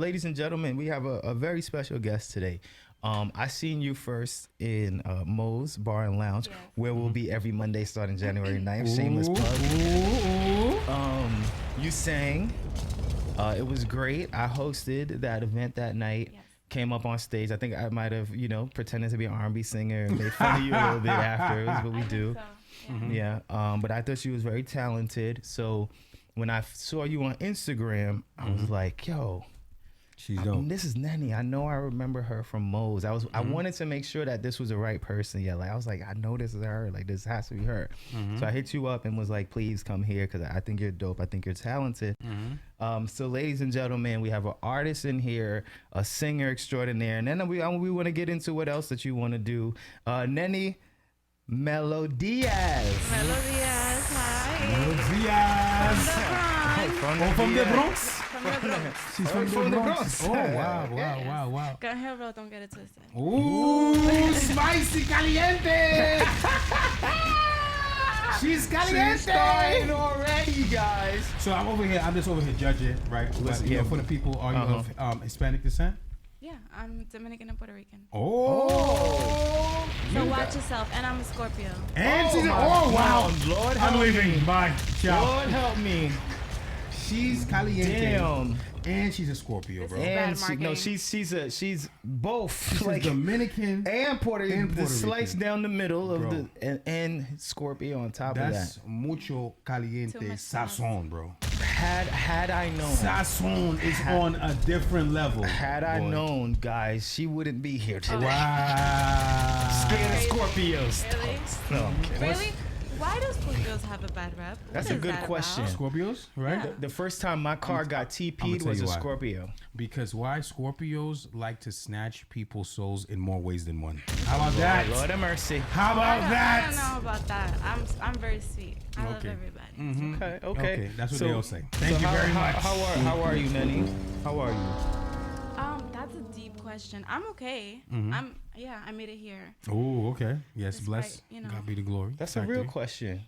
Ladies and gentlemen, we have a very special guest today. I seen you first in Moe's Bar and Lounge, Yes. where we'll be every Monday starting January 9th. Shameless plug. You sang. It was great. I hosted that event that night. Yes. Came up on stage. I think I might have, pretended to be an R&B singer and made fun of you a little bit after. It was what we do. So, yeah. Yeah. But I thought she was very talented. So when I saw you on Instagram, I was like, yo, she's dope. this is Nenny. I know I remember her from Moe's. I wanted to make sure that this was the right person. Yeah, like I was like, I know this is her. Like this has to be her. So I hit you up and was like, please come here because I think you're dope. I think you're talented. So ladies and gentlemen, we have an artist in here, a singer extraordinaire, and then we want to get into what else that you want to do. Nenny Melodias. Melodias, hi. Melodias. From the Bronx. From the Bronx. She's from the Bronx. Oh, wow. Go ahead, bro. Don't get it twisted. Ooh, spicy caliente. She's caliente. She's starting already, guys. So I'm just over here judging, right? Listen, But, for the people, are you of Hispanic descent? Yeah, I'm Dominican and Puerto Rican. Oh. So watch yourself. And I'm a Scorpio. And she's wow. Lord help I'm leaving. me. Bye. Ciao. Lord help me. She's caliente. Damn. And she's a Scorpio, bro. Bad And marketing. she's both. She's like Dominican and Puerto Rican. The slice Rican. down the middle of Bro. and Scorpio on top That's of mucho caliente Too much sazon, bro. that. Had I known. Sazon is on a different level. Had I boy. known, guys, she wouldn't be here today. Wow. Scared of Crazy. Scorpios. Really? No, I'm kidding. Really? Why do Scorpios have a bad rep? What That's a is good that question. about? Scorpios, right? Yeah. The first time my car got I'ma TP'd tell was you a why. Scorpio. Because why Scorpios like to snatch people's souls in more ways than one. How about that? Lord have mercy. How about I that? don't know about that. I'm very sweet. I love Okay. everybody. Okay. That's what So- they all say. Thank you how, very much. How are you, Nenny? How are you? That's a deep question. I'm okay. I made it here. Oh, okay. Yes, Despite, bless. you know. God be the glory. That's a real question.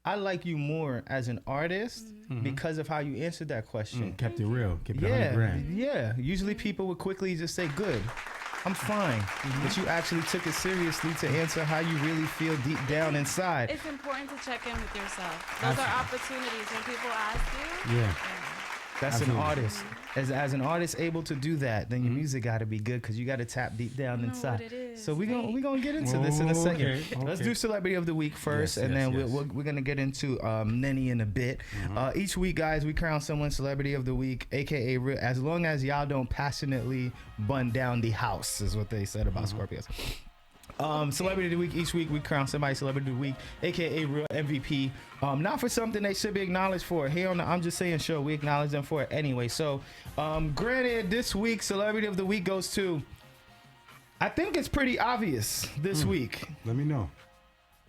I like you more as an artist because of how you answered that question. Kept it real. Kept it 100 grand. Yeah. Usually people would quickly just say, good, I'm fine. But you actually took it seriously to answer how you really feel deep down inside. It's important to check in with yourself. Those are opportunities when people ask you. Yeah. That's Absolutely. an artist. As an artist able to do that, then your music got to be good because you got to tap deep down You know inside. what it is, So we're right? gonna get into this in a second. Okay, Let's okay. do Celebrity of the Week first, Yes, and yes, then yes. we're gonna get into Nenny in a bit. Each week, guys, we crown someone Celebrity of the Week, aka as long as y'all don't passionately bun down the house, is what they said about Scorpios. Celebrity of the Week. Each week we crown somebody Celebrity of the Week, aka real MVP. Not for something they should be acknowledged for. Here on the I'm Just Saying show, we acknowledge them for it anyway. So, granted, this week Celebrity of the Week goes to. I think it's pretty obvious this week. Let me know.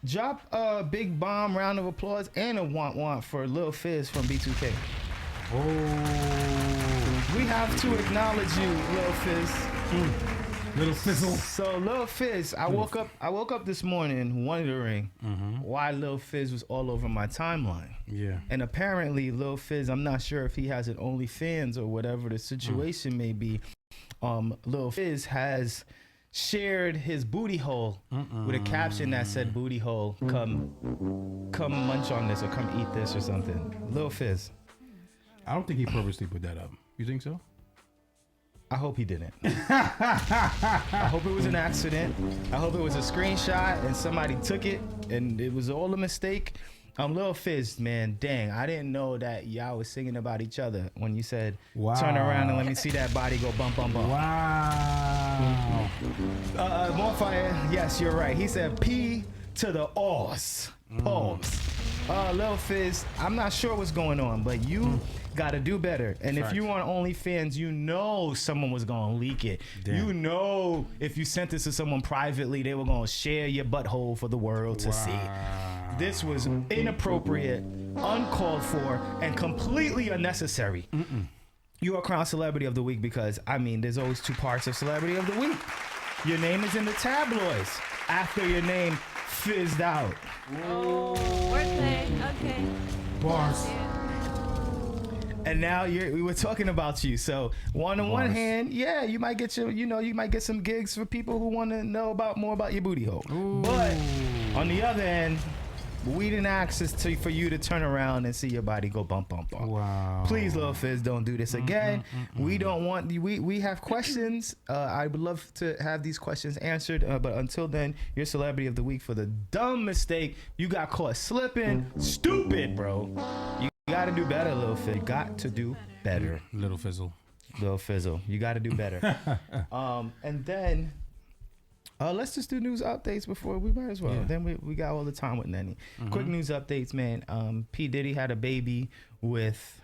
Drop a big bomb round of applause and a want for Lil Fizz from B2K. Oh. We have to acknowledge you, Lil Fizz. Little fizzle. So Lil Fizz, I woke up this morning wondering why Lil Fizz was all over my timeline. Yeah. And apparently Lil Fizz, I'm not sure if he has an OnlyFans or whatever the situation may be. Lil Fizz has shared his booty hole with a caption that said "booty hole, come munch on this or come eat this" or something. Lil Fizz. I don't think he purposely put that up. You think so? I hope he didn't. I hope it was an accident. I hope it was a screenshot and somebody took it and it was all a mistake. Lil Fizz, man, dang, I didn't know that y'all was singing about each other when you said, Wow. turn around and let me see that body go bump, bump, bump. Wow. Bonfire, yes, you're right. He said P to the O's. Pause. Lil Fizz, I'm not sure what's going on, but you gotta do better. And if Facts. you on OnlyFans, you know someone was gonna leak it. Damn. You know if you sent this to someone privately, they were gonna share your butthole for the world to see. This was inappropriate, uncalled for, and completely unnecessary. You are crowned Celebrity of the Week because, I mean, there's always two parts of Celebrity of the Week. Your name is in the tabloids after your name fizzed out. Oh, wordplay. Okay. Bars. Yeah. And now we were talking about you. So on one hand, yeah, you might get you might get some gigs for people who want to know more about your booty hole. Ooh. But on the other end, we didn't ask for you to turn around and see your body go bump, bump, bump. Wow. Please, Lil Fizz, don't do this again. We don't want we have questions. I would love to have these questions answered. But until then, your celebrity of the week for the dumb mistake you got caught slipping. Stupid, bro. You got to do better, Lil Fizz. You got to do better. Little Fizzle. Lil Fizzle. You got to do better. And then... let's just do news updates before we might as well. Yeah. Then we got all the time with Nenny. Quick news updates, man. P. Diddy had a baby with...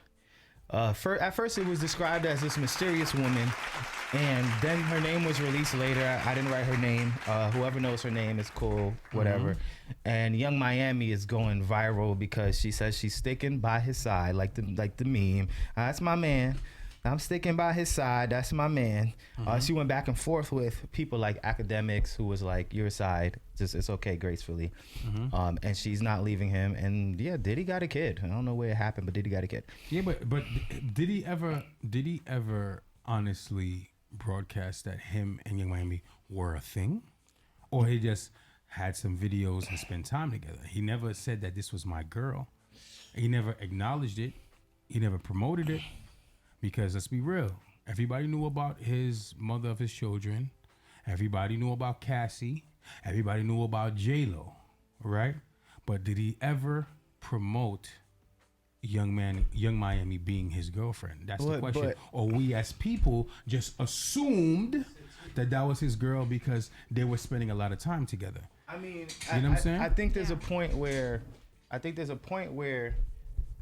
at first it was described as this mysterious woman, and then her name was released later. I didn't write her name. Whoever knows her name is cool, whatever. And Young Miami is going viral because she says she's sticking by his side, like the meme. That's my man. I'm sticking by his side. That's my man. She went back and forth with people like academics who was like, your side, just it's okay, gracefully. And she's not leaving him. And yeah, Diddy got a kid. I don't know where it happened, but Diddy got a kid. Yeah, but did he ever honestly broadcast that him and Young Miami were a thing? Or he just had some videos and spent time together? He never said that this was my girl. He never acknowledged it. He never promoted it. Because let's be real, everybody knew about his mother of his children. Everybody knew about Cassie. Everybody knew about J-Lo, right? But did he ever promote Young Miami being his girlfriend? That's the question. Or we as people just assumed that was his girl because they were spending a lot of time together. I mean, you know what I'm saying? I think there's a point where,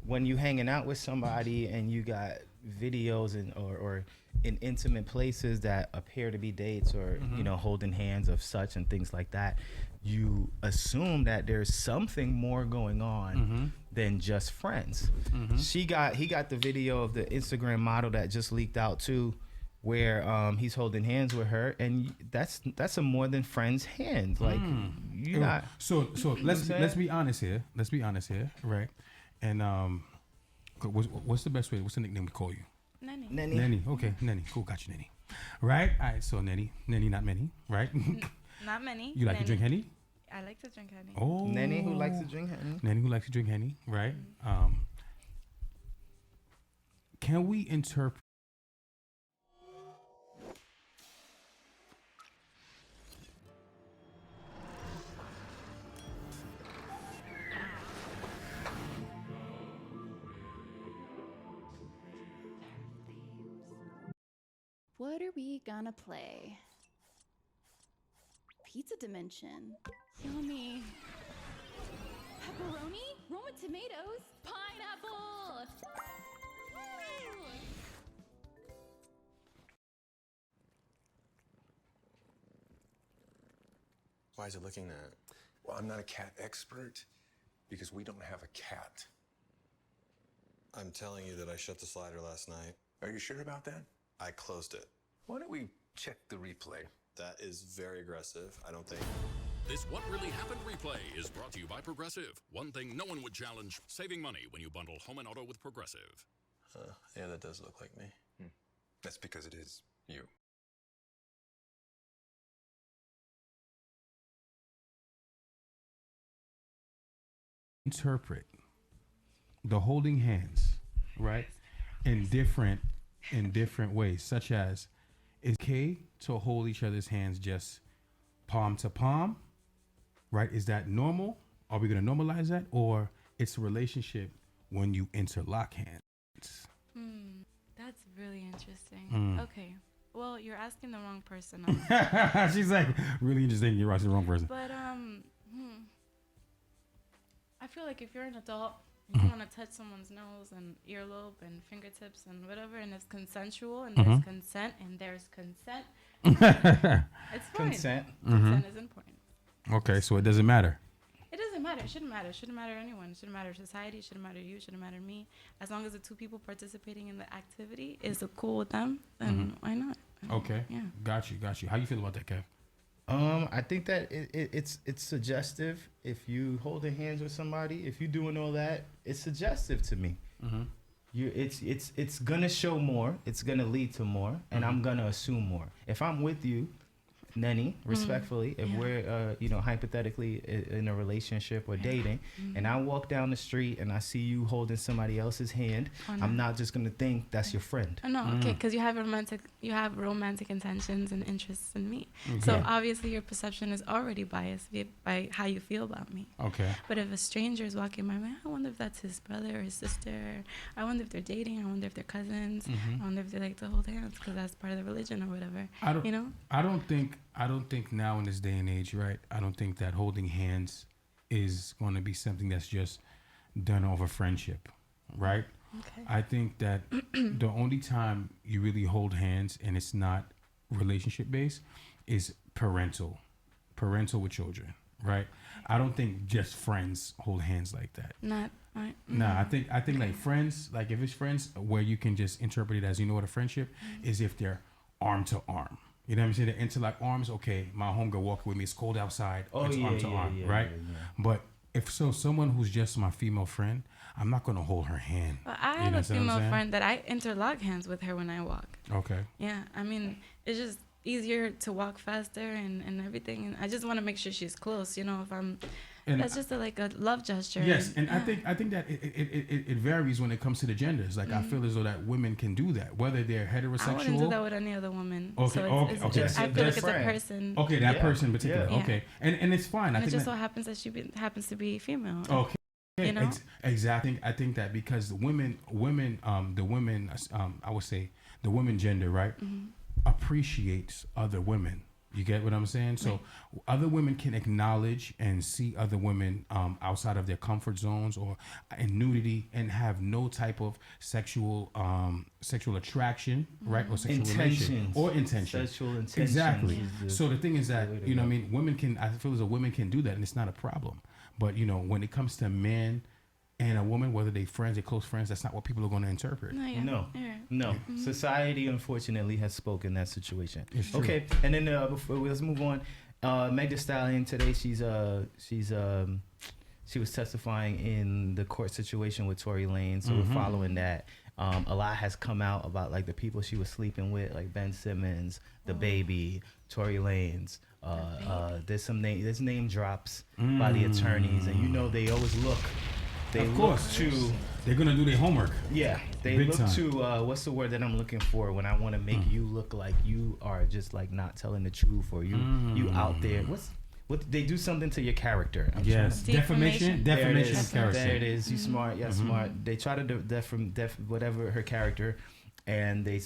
when you hanging out with somebody and you got videos or in intimate places that appear to be dates or holding hands of such and things like that, you assume that there's something more going on than just friends. He got the video of the Instagram model that just leaked out too, where he's holding hands with her, and that's a more than friends hand. Like you not. So let's be honest here. Right? And what's the best way? What's the nickname we call you? Nenny. Okay, Nenny. Cool, got you, Nenny. Right? All right, so Nenny, not many, right? Not many. You like to drink Henny? I like to drink Henny. Oh. Nenny who likes to drink Henny. Nenny who likes to drink Henny, right? Can we interpret What are we gonna play? Pizza Dimension. Yummy. Pepperoni? Roman tomatoes? Pineapple! Why is it looking that? Well, I'm not a cat expert because we don't have a cat. I'm telling you that I shut the slider last night. Are you sure about that? I closed it. Why don't we check the replay? That is very aggressive. I don't think... This What Really Happened replay is brought to you by Progressive. One thing no one would challenge, saving money when you bundle home and auto with Progressive. Yeah, that does look like me. That's because it is you. interpret the holding hands, right, in different ways, such as, it's okay to hold each other's hands just palm to palm, right? Is that normal? Are we going to normalize that? Or it's a relationship when you interlock hands? That's really interesting. Okay. Well, you're asking the wrong person. She's like, really interesting. You're asking the wrong person. But I feel like if you're an adult and you want to touch someone's nose and earlobe and fingertips and whatever, and it's consensual and there's consent and there's consent, it's fine. Consent is important. Okay, so it doesn't matter. It doesn't matter. It shouldn't matter. It shouldn't matter to anyone. It shouldn't matter to society. It shouldn't matter to you. It shouldn't matter to me. As long as the two people participating in the activity is cool with them, then why not? Okay. Yeah. Got you. How you feel about that, Kev? I think that it's suggestive. If you holding hands with somebody, if you doing all that, it's suggestive to me. it's gonna show more. It's gonna lead to more, and I'm gonna assume more. If I'm with you, Nenny, respectfully, if we're hypothetically in a relationship or dating, and I walk down the street and I see you holding somebody else's hand, I'm not just gonna think that's your friend. Oh no, okay, because you have romantic intentions and interests in me. Okay. So obviously your perception is already biased by how you feel about me. Okay. But if a stranger is walking by me, I wonder if that's his brother or his sister. I wonder if they're dating. I wonder if they're cousins. I wonder if they like to hold hands because that's part of the religion or whatever. I don't think now in this day and age, right? I don't think that holding hands is going to be something that's just done over friendship, right? Okay. I think that the only time you really hold hands and it's not relationship based is parental with children, right? I don't think just friends hold hands like that. Not. Nah, I think like friends, like if it's friends where you can just interpret it as, you know what a friendship is, if they're arm to arm. You know what I'm saying? The interlock arms, okay, my homegirl walking with me, it's cold outside, it's arm to arm, right? Yeah. But if someone who's just my female friend, I'm not going to hold her hand. Well, I have a female friend that I interlock hands with her when I walk. Okay. Yeah, I mean, it's just easier to walk faster and everything. And I just want to make sure she's close, if I'm... And that's just a love gesture. Yes, and yeah. I think that it varies when it comes to the genders. Like I feel as though that women can do that, whether they're heterosexual. I wouldn't do that with any other woman. Okay, so okay. I feel like it's a person. Okay, that person in particular. Yeah. Okay, and it's fine. And it just so happens that she happens to be female. Okay. Exactly. I think that because the women, I would say the women gender, right, appreciates other women. You get what I'm saying? So other women can acknowledge and see other women outside of their comfort zones or in nudity and have no type of sexual attraction, right? Or sexual relation or intention. Sexual intention. Exactly. So the thing is that, what I mean, I feel as though women can do that and it's not a problem. But, when it comes to men and a woman, whether they friends, they close friends, that's not what people are going to interpret. No. Society, unfortunately, has spoken that situation. It's true. Okay, and then let's move on. Meg Thee Stallion today, she was testifying in the court situation with Tory Lanez. So we're following that. A lot has come out about like the people she was sleeping with, like Ben Simmons, the baby, Tory Lanez. There's name drops by the attorneys, and they always look. They're gonna do their homework. Yeah, they look to what's the word that I'm looking for when I want to make you look like you are just like not telling the truth, or you out there. What they do something to your character? Defamation of character. There it is. You smart, smart. They try to whatever her character, and they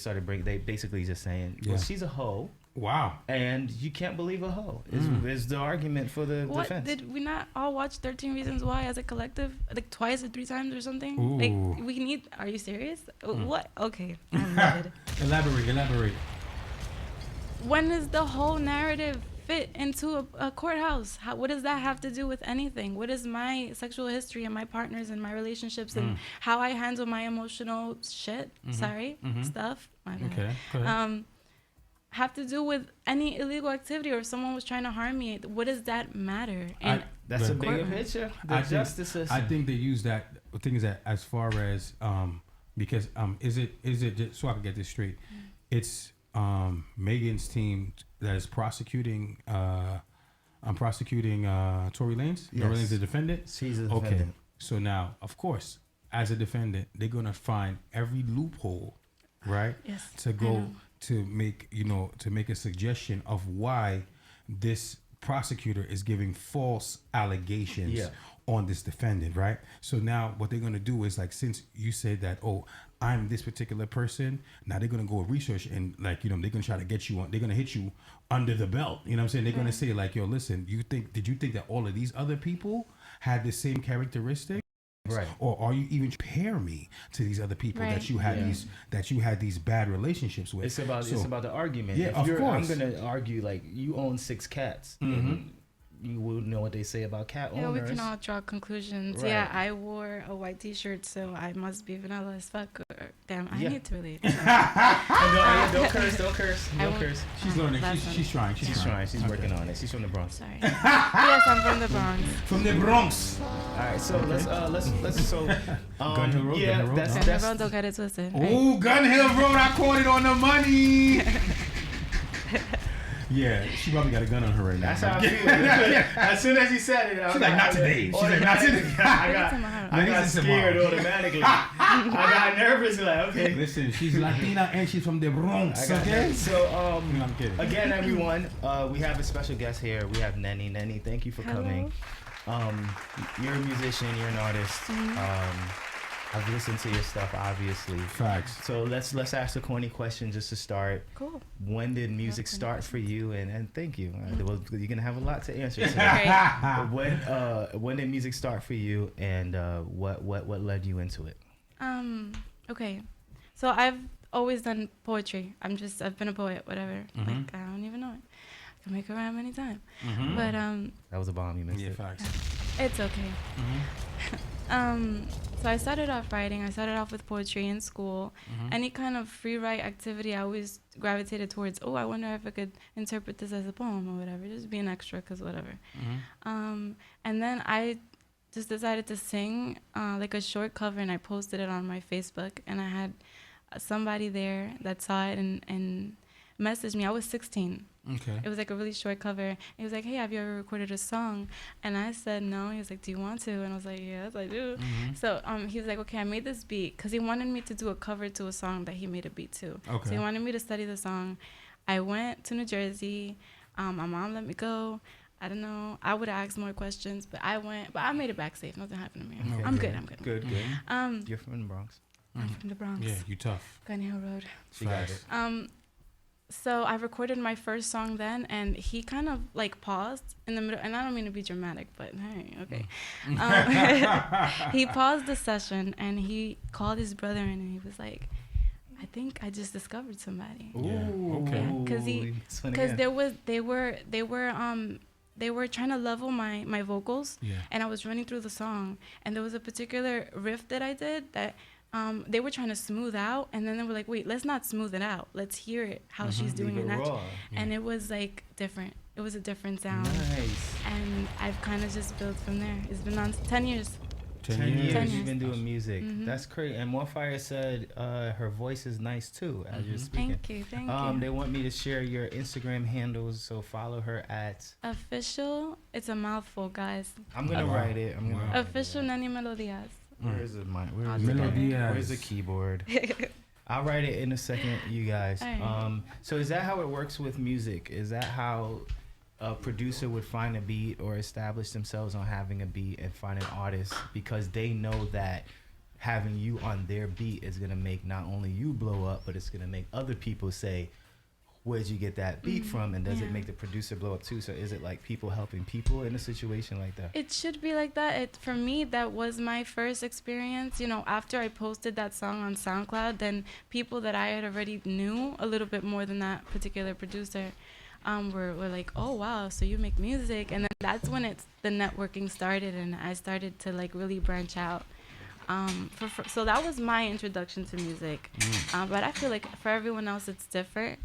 basically just saying, well, she's a hoe. Wow. And you can't believe a hoe is the argument for the defense. Did we not all watch 13 Reasons Why as a collective? Like twice or 3 times or something? Ooh. Like are you serious? What? Okay. I'm livid. Elaborate. When does the whole narrative fit into a courthouse? What does that have to do with anything? What is my sexual history and my partners and my relationships and how I handle my emotional shit? Stuff. My bad. Okay. Have to do with any illegal activity, or if someone was trying to harm me? What does that matter? That's a bigger picture. I think they use that. The thing is that as far as because is it just, so I can get this straight? It's Megan's team that is prosecuting Tory Lanez. Yes. Tory Lanez, the defendant. She's a defendant. Okay. So now, of course, as a defendant, they're gonna find every loophole, right? Yes. To go. To make a suggestion of why this prosecutor is giving false allegations on this defendant, right? So now what they're gonna do is, like, since you said that, I'm this particular person, now they're gonna go research and they're gonna try to get you on, they're gonna hit you under the belt. You know what I'm saying? They're gonna say like, yo, listen, did you think that all of these other people had the same characteristics? Right. Or are you even compare me to these other people that you had these bad relationships with? It's about the argument. Yeah, of course. I'm gonna argue like you own 6 cats. You will know what they say about cat owners. Yeah, we can all draw conclusions. Right. Yeah, I wore a white T-shirt, so I must be vanilla as fuck. Damn, I Yeah. need to really. Don't curse. Don't curse. I Don't won't- curse. She's learning. Last She's trying. She's trying. She's Okay. working on it. She's from the Bronx. Sorry. Yes, I'm from the Bronx. From the Bronx. All right, so let's so Gun Hill Road, yeah, Gun Hill Road, that's no? And that's everyone don't get it twisted. Oh, Gun Hill Road. I caught it on the money. Yeah, she probably got a gun on her right now. that's how I feel. As soon as he said it, I was She's like, not today. She's like, not today. I got scared automatically. I got nervous. Like, okay. Listen, she's Latina and she's from the Bronx. Okay. So I'm kidding. again, everyone, we have a special guest here. We have Nenny. Nenny, thank you for Hello. coming. You're a musician. You're an artist. I've listened to your stuff, obviously. Facts. So let's ask the corny question just to start. Cool. When did music Okay. start for you? And thank you. You're gonna have a lot to answer today. Great. When did music start for you, and what led you into it? Okay. So I've always done poetry. I've been a poet, whatever. Like, I don't even know it. I can make a rhyme anytime. But That was a bomb. You missed Yeah, it. facts. it's okay. So I started off writing. I started off with poetry in school. Any kind of free write activity, I always gravitated towards, I wonder if I could interpret this as a poem or whatever. Just be an extra, because whatever. And then I just decided to sing like a short cover, and I posted it on my Facebook. And I had somebody there that saw it and messaged me. I was 16. Okay. It was like a really short cover. He was like, hey, have you ever recorded a song? And I said no. He was like, do you want to? And I was like, yes, I do. So he was like, okay, I made this beat, because he wanted me to do a cover to a song that he made a beat to. Okay. So he wanted me to study the song. I went to New Jersey. My mom let me go. I don't know. I would ask more questions, but I went. But I made it back safe. Nothing happened to me. Okay, I'm good. good. I'm good. Good. You're from the Bronx. I'm from the Bronx. Yeah, you tough. Gun Hill Road. She got Facts. it. So I recorded my first song then, and he kind of like paused in the middle. And I don't mean to be dramatic, but hey, okay. He paused the session, and he called his brother in, and he was like, I think I just discovered somebody. Yeah, okay. Because they were trying to level my vocals, Yeah. and I was running through the song, and there was a particular riff that I did that they were trying to smooth out, and then they were like, wait, let's not smooth it out, let's hear it how she's doing it naturally. And it was like different. It was a different sound. Nice. And I've kind of just built from there. It's been on 10 years. 10 10 years years. you've been doing music. That's great. And Morefire said her voice is nice too as you're speaking. Thank you. They want me to share your Instagram handles, so follow her at. Official, it's a mouthful, guys. I'm gonna write it. I'm gonna. Wow. Official Nenny Melodias. Where's the mic? Melodias. Where's the keyboard? I'll write it in a second, you guys. Alright. So is that how it works with music? Is that how a producer would find a beat or establish themselves on having a beat and find an artist, because they know that having you on their beat is gonna make not only you blow up, but it's gonna make other people say, where'd you get that beat from? And does it yeah. make the producer blow up too? So is it like people helping people in a situation like that? It should be like that. For me, that was my first experience. You know, after I posted that song on SoundCloud, then people that I had already knew a little bit more than that particular producer were like, oh, wow, so you make music. And then that's when the networking started, and I started to like really branch out. So that was my introduction to music. But I feel like for everyone else, it's different.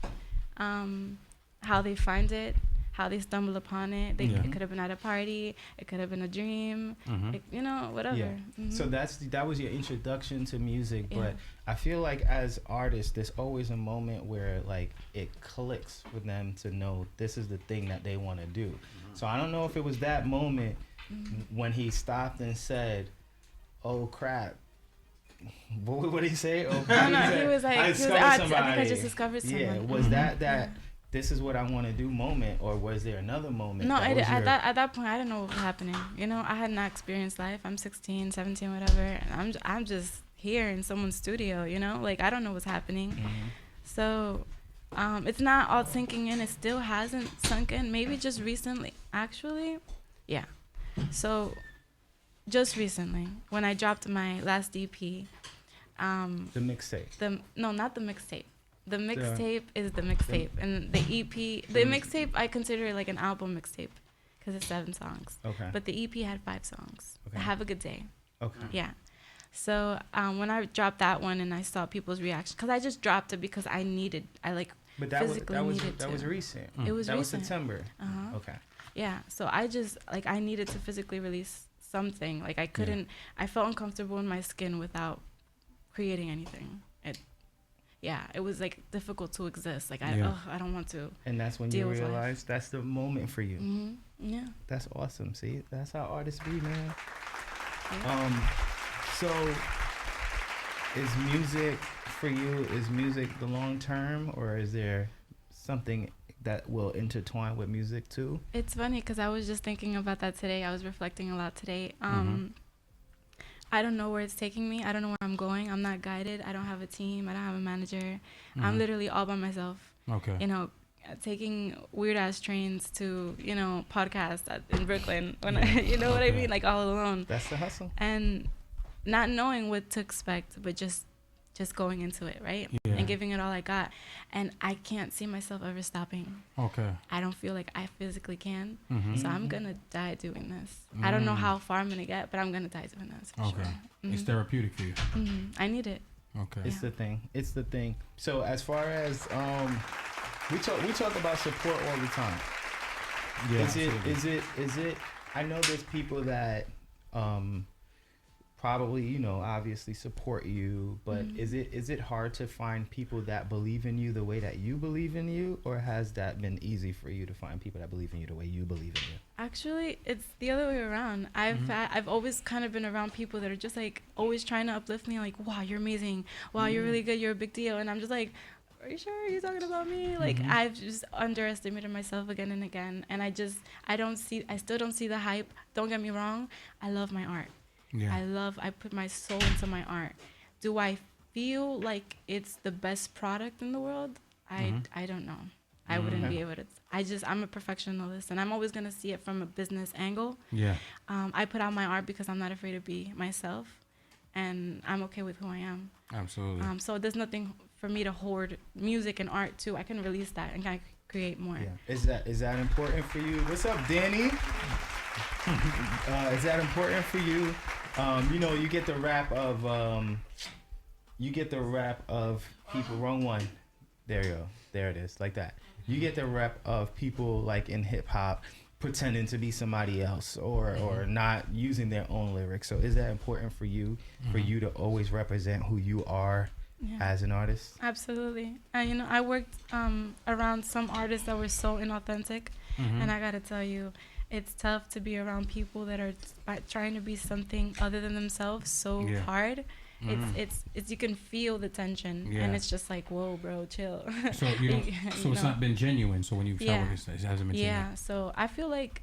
How they find it, how they stumble upon it. It could have been at a party, it could have been a dream, whatever. Yeah. So that was your introduction to music, Yeah. but I feel like as artists, there's always a moment where like it clicks with them to know this is the thing that they want to do. So I don't know if it was that moment when he stopped and said, "Oh crap." What did he say? Oh, He was like, I think I just discovered someone. Yeah, was that this is what I want to do moment, or was there another moment? No, at that point, I didn't know what was happening. You know, I had not experienced life. I'm 16, 17, whatever, and I'm just here in someone's studio, you know? Like, I don't know what's happening. So it's not all sinking in. It still hasn't sunk in. Maybe just recently. Actually, yeah. So just recently, when I dropped my last EP. The mixtape. No, not the mixtape. The mixtape is the mixtape, and the EP, the mixtape, I consider it like an album mixtape, because it's 7 songs. Okay. But the EP had 5 songs. Okay. Have a Good Day. Okay. Yeah. So when I dropped that one and I saw people's reaction, because I just dropped it because I But that was physically needed that to. was recent. It was That was recent. September. Uh-huh. Okay. Yeah, so I just I needed to physically release something. Like I couldn't. I felt uncomfortable in my skin without creating anything. It was like difficult to exist. Like I don't want to. And that's when deal you with life. realize that's the moment for you. Mm-hmm. Yeah. That's awesome. See, that's how artists be, man. Yeah. So is music for you? Is music the long term, or is there something that will intertwine with music too? It's funny because I was just thinking about that today. I was reflecting a lot today. I don't know where it's taking me. I don't know where I'm going. I'm not guided. I don't have a team. I don't have a manager. I'm literally all by myself. Okay. You know, taking weird ass trains to, podcasts in Brooklyn when you know what I mean? Like all alone. That's the hustle. And not knowing what to expect, but just going into it, right? Yeah. And giving it all I got. And I can't see myself ever stopping. Okay. I don't feel like I physically can. Mm-hmm. So I'm going to die doing this. I don't know how far I'm going to get, but I'm going to die doing this for sure. It's therapeutic for you. I need it. Okay. It's the thing. It's the thing. So as far as we talk about support all the time. Yeah. Is it I know there's people that probably, obviously support you, but is it hard to find people that believe in you the way that you believe in you, or has that been easy for you to find people that believe in you the way you believe in you? Actually, it's the other way around. I've always kind of been around people that are just like always trying to uplift me, like, wow, you're amazing, wow, you're really good, you're a big deal, and I'm just like, are you sure you're talking about me? Like I've just underestimated myself again and again, and I still don't see the hype. Don't get me wrong, I love my art. Yeah. I put my soul into my art. Do I feel like it's the best product in the world? I don't know. I wouldn't be able to. I'm a perfectionist, and I'm always going to see it from a business angle. Yeah. I put out my art because I'm not afraid to be myself, and I'm okay with who I am. Absolutely. So there's nothing for me to hoard music and art too. I can release that and kind of create more. Yeah. Is that important for you? What's up, Danny? Is that important for you? You get the rap of people. Wrong one. There you go. There it is. Like that. You get the rap of people like in hip hop pretending to be somebody else or not using their own lyrics. So is that important for you to always represent who you are as an artist? Absolutely. I worked around some artists that were so inauthentic, and I gotta tell you, it's tough to be around people that are trying to be something other than themselves so hard. It's you can feel the tension, and it's just like, whoa, bro, chill. So it's not been genuine. So when you travel, it hasn't been genuine. Yeah. So I feel like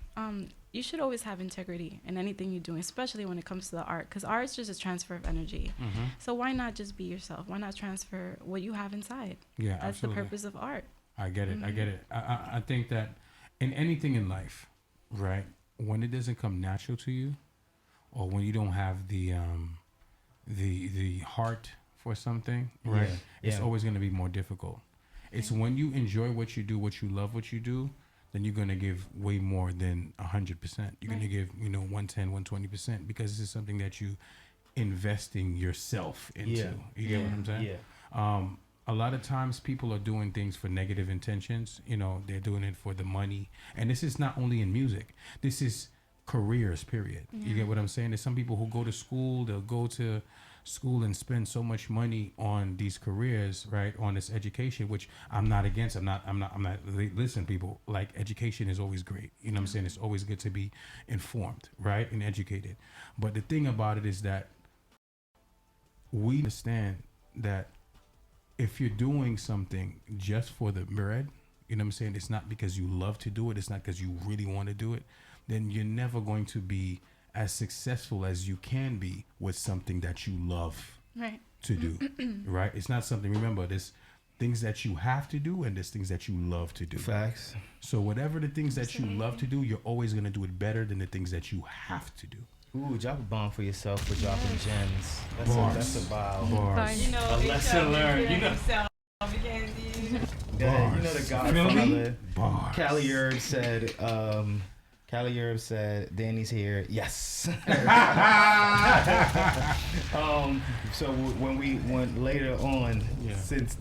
you should always have integrity in anything you're doing, especially when it comes to the art, because art is just a transfer of energy. So why not just be yourself? Why not transfer what you have inside? Yeah, that's absolutely. the purpose of art. I get it. I get it. I think that in anything in life, right, when it doesn't come natural to you, or when you don't have the heart for something, right, it's always going to be more difficult. It's when you enjoy what you do, what you love what you do, then you're going to give way more than 100%. You're going to give 110, 120%, because this is something that you investing yourself into. You get what I'm saying? A lot of times people are doing things for negative intentions. They're doing it for the money. And this is not only in music. This is careers, period. You get what I'm saying? There's some people who go to school, they'll go to school and spend so much money on these careers, right, on this education, which I'm not against. I'm not listen, people, like, education is always great. You know what I'm saying? It's always good to be informed, right, and educated. But the thing about it is that we understand that if you're doing something just for the bread, you know what I'm saying, it's not because you love to do it, it's not because you really want to do it, then you're never going to be as successful as you can be with something that you love to do, right? It's not something, remember, there's things that you have to do and there's things that you love to do. Facts. So whatever the things that you love to do, you're always going to do it better than the things that you have to do. Ooh, drop a bomb for yourself for dropping gems. That's a vibe. Bars. A lesson learned. The Godfather, Bars. Cali Urb said, Cali Europe said, Danny's here. Yes. So when we went later on, since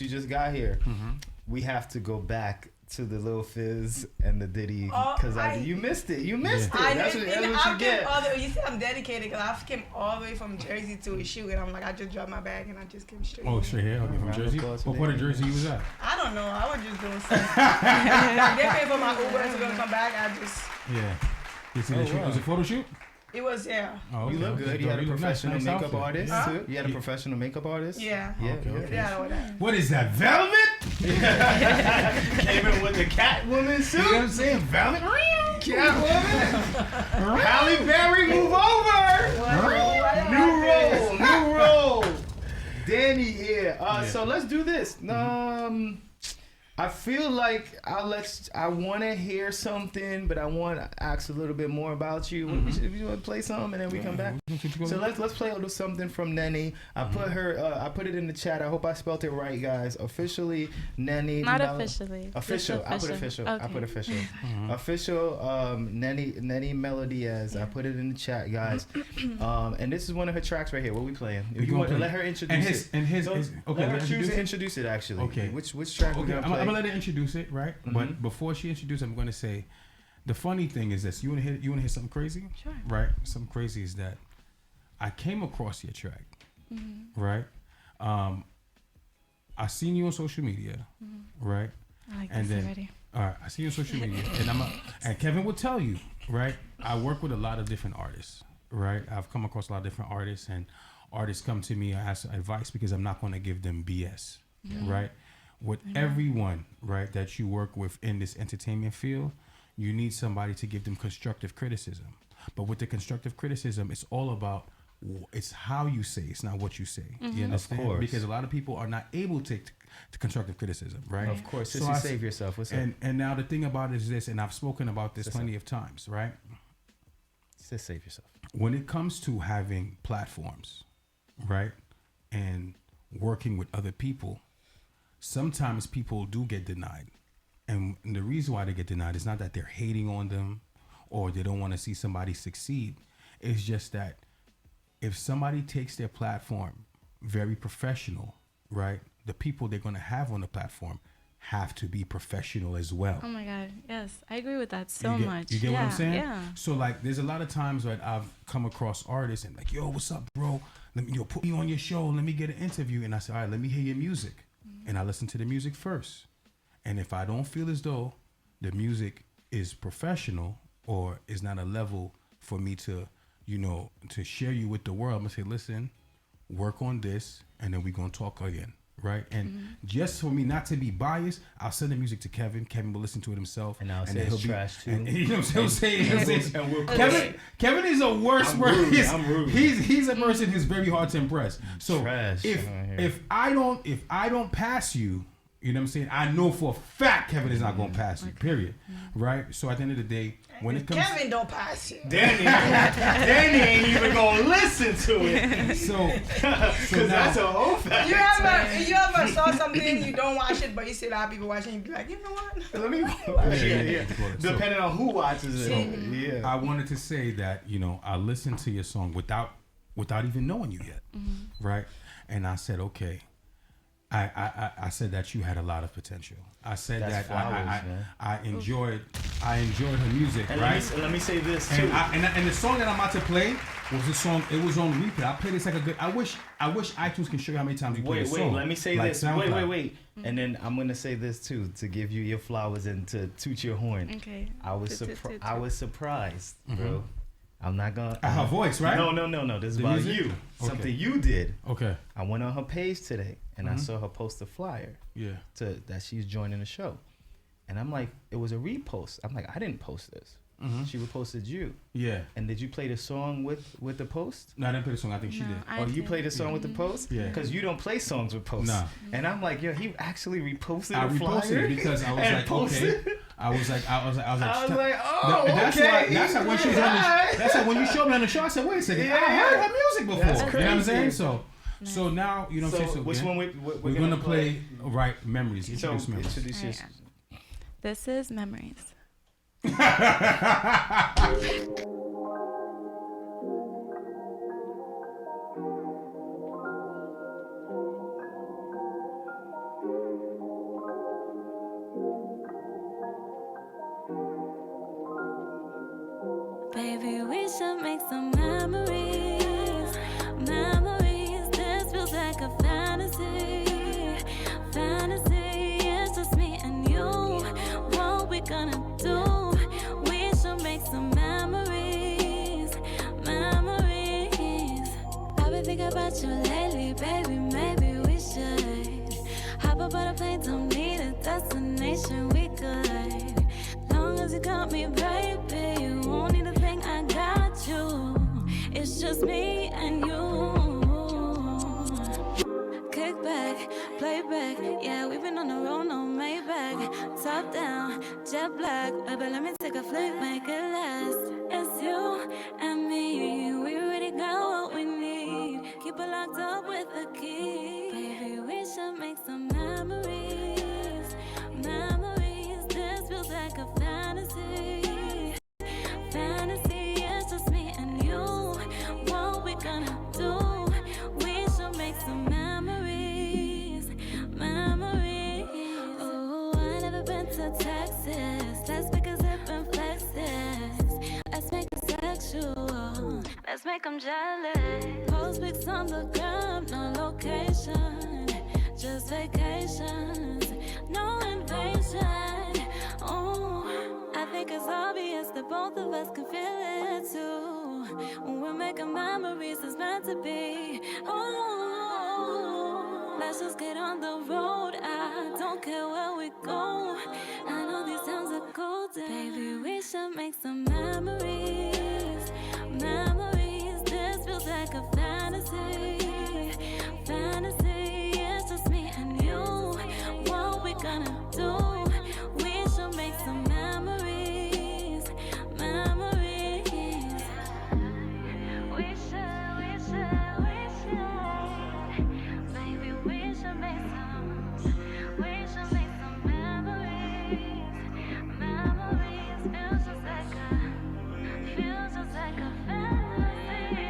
you just got here, we have to go back to the Lil Fizz and the Diddy because you missed it. You missed it. That's what you get. You see, I'm dedicated because I came all the way from Jersey to a shoot, and I'm like, I just dropped my bag and I just came straight. Oh, straight here? Okay, from Jersey? What part of Jersey you was at? I don't know. I was just doing something. They paid for my Uber to go come back. I just. Yeah. You see the shoot? Was it a photo shoot? It was, yeah. Oh, okay. You look good. You had a professional makeup artist too. You had a Yeah. professional makeup artist. Yeah. Okay. Yeah, all that. What is that, velvet? Came in with the Catwoman suit. You know what I'm saying? Velvet? Catwoman. Halle Berry, move over. What? New role. Danny here. So let's do this. I feel like I want to hear something, but I want to ask a little bit more about you. If you want to play something, and then we come back. So let's play a little something from Nenny. I put it in the chat. I hope I spelled it right, guys. Officially, Nenny. Not officially. Official. I put official. Okay. I put official. Official. Nenny Melodias. I put it in the chat, guys. And this is one of her tracks right here. What we playing? You want to let her introduce it? Okay. Let her choose to introduce it. Actually. Okay. Which track we gonna play? I'm gonna let her introduce it, right? But before she introduces, I'm gonna say, the funny thing is this: you wanna hear something crazy? Sure. Right? Something crazy is that I came across your track, right? I seen you on social media, right? I like And this then, already. all right, I see you on social media, and Kevin will tell you, right? I work with a lot of different artists, right? I've come across a lot of different artists, and artists come to me and ask advice because I'm not gonna give them BS, right? With everyone, right, that you work with in this entertainment field, you need somebody to give them constructive criticism. But with the constructive criticism, it's all about, it's how you say, it's not what you say. You understand? Of course. Because a lot of people are not able to take constructive criticism, right? Of course. So Sissy, save yourself. What's up? And now the thing about it is this, and I've spoken about this plenty of times, right? Just save yourself. When it comes to having platforms, right, and working with other people, sometimes people do get denied. And the reason why they get denied is not that they're hating on them or they don't want to see somebody succeed. It's just that if somebody takes their platform very professional, right, the people they're going to have on the platform have to be professional as well. Oh my God, yes, I agree with that so much. You get what I'm saying? Yeah. So like, there's a lot of times that I've come across artists and like, yo, what's up, bro? Let me, put me on your show. Let me get an interview. And I say, all right, let me hear your music. And I listen to the music first. And if I don't feel as though the music is professional or is not a level for me to, to share you with the world, I'm gonna say, listen, work on this, and then we're gonna talk again. Right? And just for me not to be biased, I'll send the music to Kevin. Kevin will listen to it himself. And I'll say it's trash too. And, you know what I'm saying? And Kevin is a worse person. I'm rude. He's a person who's very hard to impress. So Trash. if I don't pass you, you know what I'm saying? I know for a fact Kevin is not gonna pass you. Period. Right? So at the end of the day, when it comes, Kevin don't pass you. Danny ain't even gonna listen to it. so Because that's a whole fact. You ever saw something, you don't watch it, but you see a lot of people watching, you be like, you know what? Let me Yeah. So- Depending on who watches it. Yeah. I wanted to say that, I listened to your song without even knowing you yet, right? And I said, okay. I said that you had a lot of potential. I said That's flowers, man. I enjoyed her music, And right? let me say this too. And the song that I'm about to play was a song. It was on replay. I played this like a good. I wish iTunes can show you how many times you play a song. Let me say like this. SoundCloud. Wait. And then I'm gonna say this too to give you your flowers and to toot your horn. Okay. I was surprised, bro. I'm not gonna. Her voice, right? No. This is The about music? you. Okay. Something you did. Okay. I went on her page today and I saw her post a flyer. Yeah. That she's joining the show, and I'm like, it was a repost. I'm like, I didn't post this. She reposted you. Yeah. And did you play the song with the post? No, I didn't play the song. I think she No, did. I Or you did. played the song with the post? Yeah. Because you don't play songs with posts. Nah. And I'm like, yo, he actually reposted I a flyer. reposted it because I was and like, posted. okay. I was like, I was like, oh, And that's okay. why. That's how when she was on the. That's how when you showed me on the show, I said, wait a second, I heard her music before. That's You know what I'm saying? crazy. So now you know what I'm saying. So which again, one we're gonna play? Right, memories. So Introduce memories. introduce Alright. This is Memories. Baby, we should make some memories. Memories, this feels like a fantasy. Fantasy, it's just me and you. What we gonna do? We should make some memories. Memories. I've been thinking about you lately, baby. Maybe we should hop up on a plane, don't need a destination. We could, long as you got me, baby. You won't need a thing, I got you. It's just me and you. Kick back, play back. Yeah, we've been on the road, no Maybach. Top down, jet black. Baby, let me take a flight, make it last. It's you and me. We already got what we need. Keep it locked up with a key. Baby, we should make some memories. Memories, this feels like a fantasy. Fantasy, it's just me and you. What we gonna do? We should make some memories. Memories. Oh, I never been to Texas. Let's make a zip and flexes. Let's make it sexual. Let's make them jealous. Post pics on the ground, no location. Just vacations, no invasion. Oh, I think it's obvious that both of us can feel it too. When we're making memories, it's meant to be. Oh, let's just get on the road. I don't care where we go. I know these towns are golden. Baby, we should make some memories. Memories, this feels like a fantasy. Fantasy, it's just me and you. What we gonna do? We should make some memories. Memories. We should. Baby, we should make some memories. Memories, feels just like a fantasy.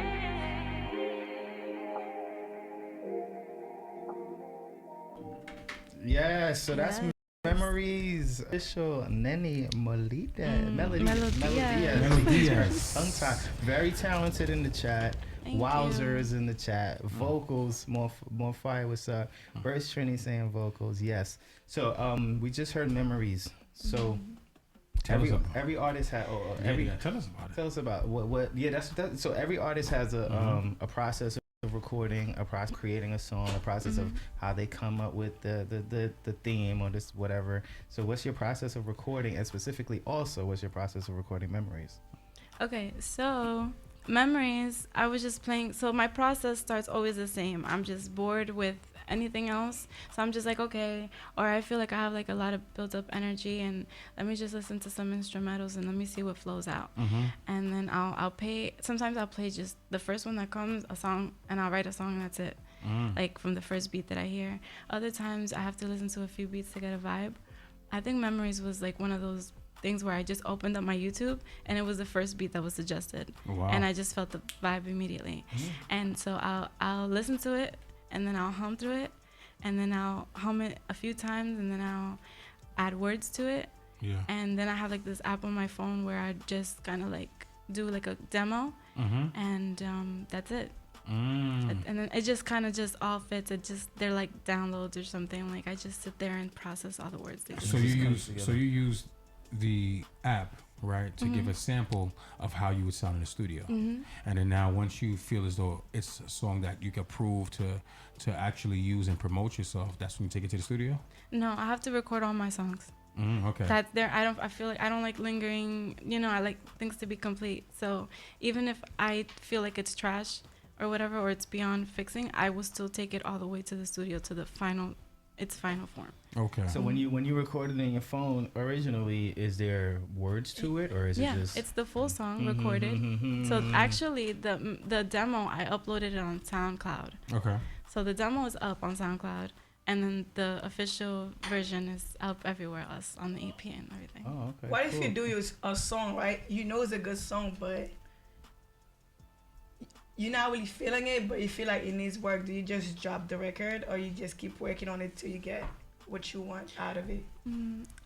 Yeah, so that's Memories. Official Nenny Melodias. Melodias. Tongue tie. Very talented in the chat. Thank Wowzers in the chat. Vocals, more fire. What's up? Burst Trini saying vocals. Yes. So we just heard Memories. So every artist had tell us about it. Tell us about what that's so every artist has a process of recording, a process of creating a song, a process of how they come up with the theme or this whatever. So what's your process of recording, and specifically also what's your process of recording Memories? Okay, so Memories, I was just playing. So my process starts always the same. I'm just bored with anything else, so I'm just like, okay, or I feel like I have like a lot of built up energy, and let me just listen to some instrumentals and let me see what flows out. And then sometimes I'll play just the first one that comes, a song, and I'll write a song and that's it, like from the first beat that I hear. Other times I have to listen to a few beats to get a vibe. I think Memories was like one of those things where I just opened up my YouTube and it was the first beat that was suggested. Wow. And I just felt the vibe immediately. And so I'll listen to it, and then I'll hum through it, and then I'll hum it a few times, and then I'll add words to it. Yeah. And then I have like this app on my phone where I just kind of like do like a demo, and that's it. And then it just kind of just all fits. They're like downloads or something. Like I just sit there and process all the words. So you use the app, right, to give a sample of how you would sound in the studio, and then now once you feel as though it's a song that you can prove to actually use and promote yourself, that's when you take it to the studio. No, I have to record all my songs. Okay. That's there. I feel like I don't like lingering. I like things to be complete. So even if I feel like it's trash or whatever, or it's beyond fixing, I will still take it all the way to the studio to its final form. Okay. So when you recorded in your phone originally, is there words to it, or is it just? Yeah, it's the full song recorded. So actually, the demo I uploaded it on SoundCloud. Okay. So the demo is up on SoundCloud, And then the official version is up everywhere else on the EP and everything. Oh, okay. What if you do a song, right? You know it's a good song, but you're not really feeling it, but you feel like it needs work. Do you just drop the record, or you just keep working on it till you get what you want out of it?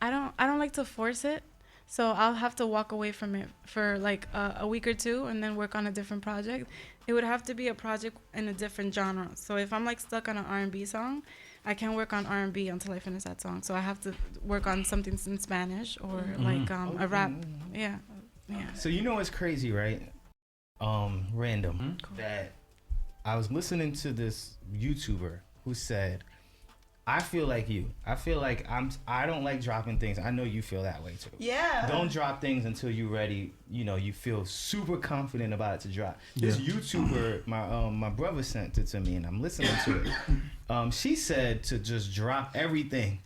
I don't like to force it, so I'll have to walk away from it for like a week or two and then work on a different project. It would have to be a project in a different genre. So if I'm like stuck on an R&B song, I can't work on R&B until I finish that song. So I have to work on something in Spanish or like a rap. Yeah. So you know what's crazy, right? Random. That I was listening to this YouTuber who said, I feel like you. I feel like I don't like dropping things. I know you feel that way too. Yeah. Don't drop things until you're ready. You know, you feel super confident about it to drop. This YouTuber, my brother sent it to me, and I'm listening to it. She said to just drop everything.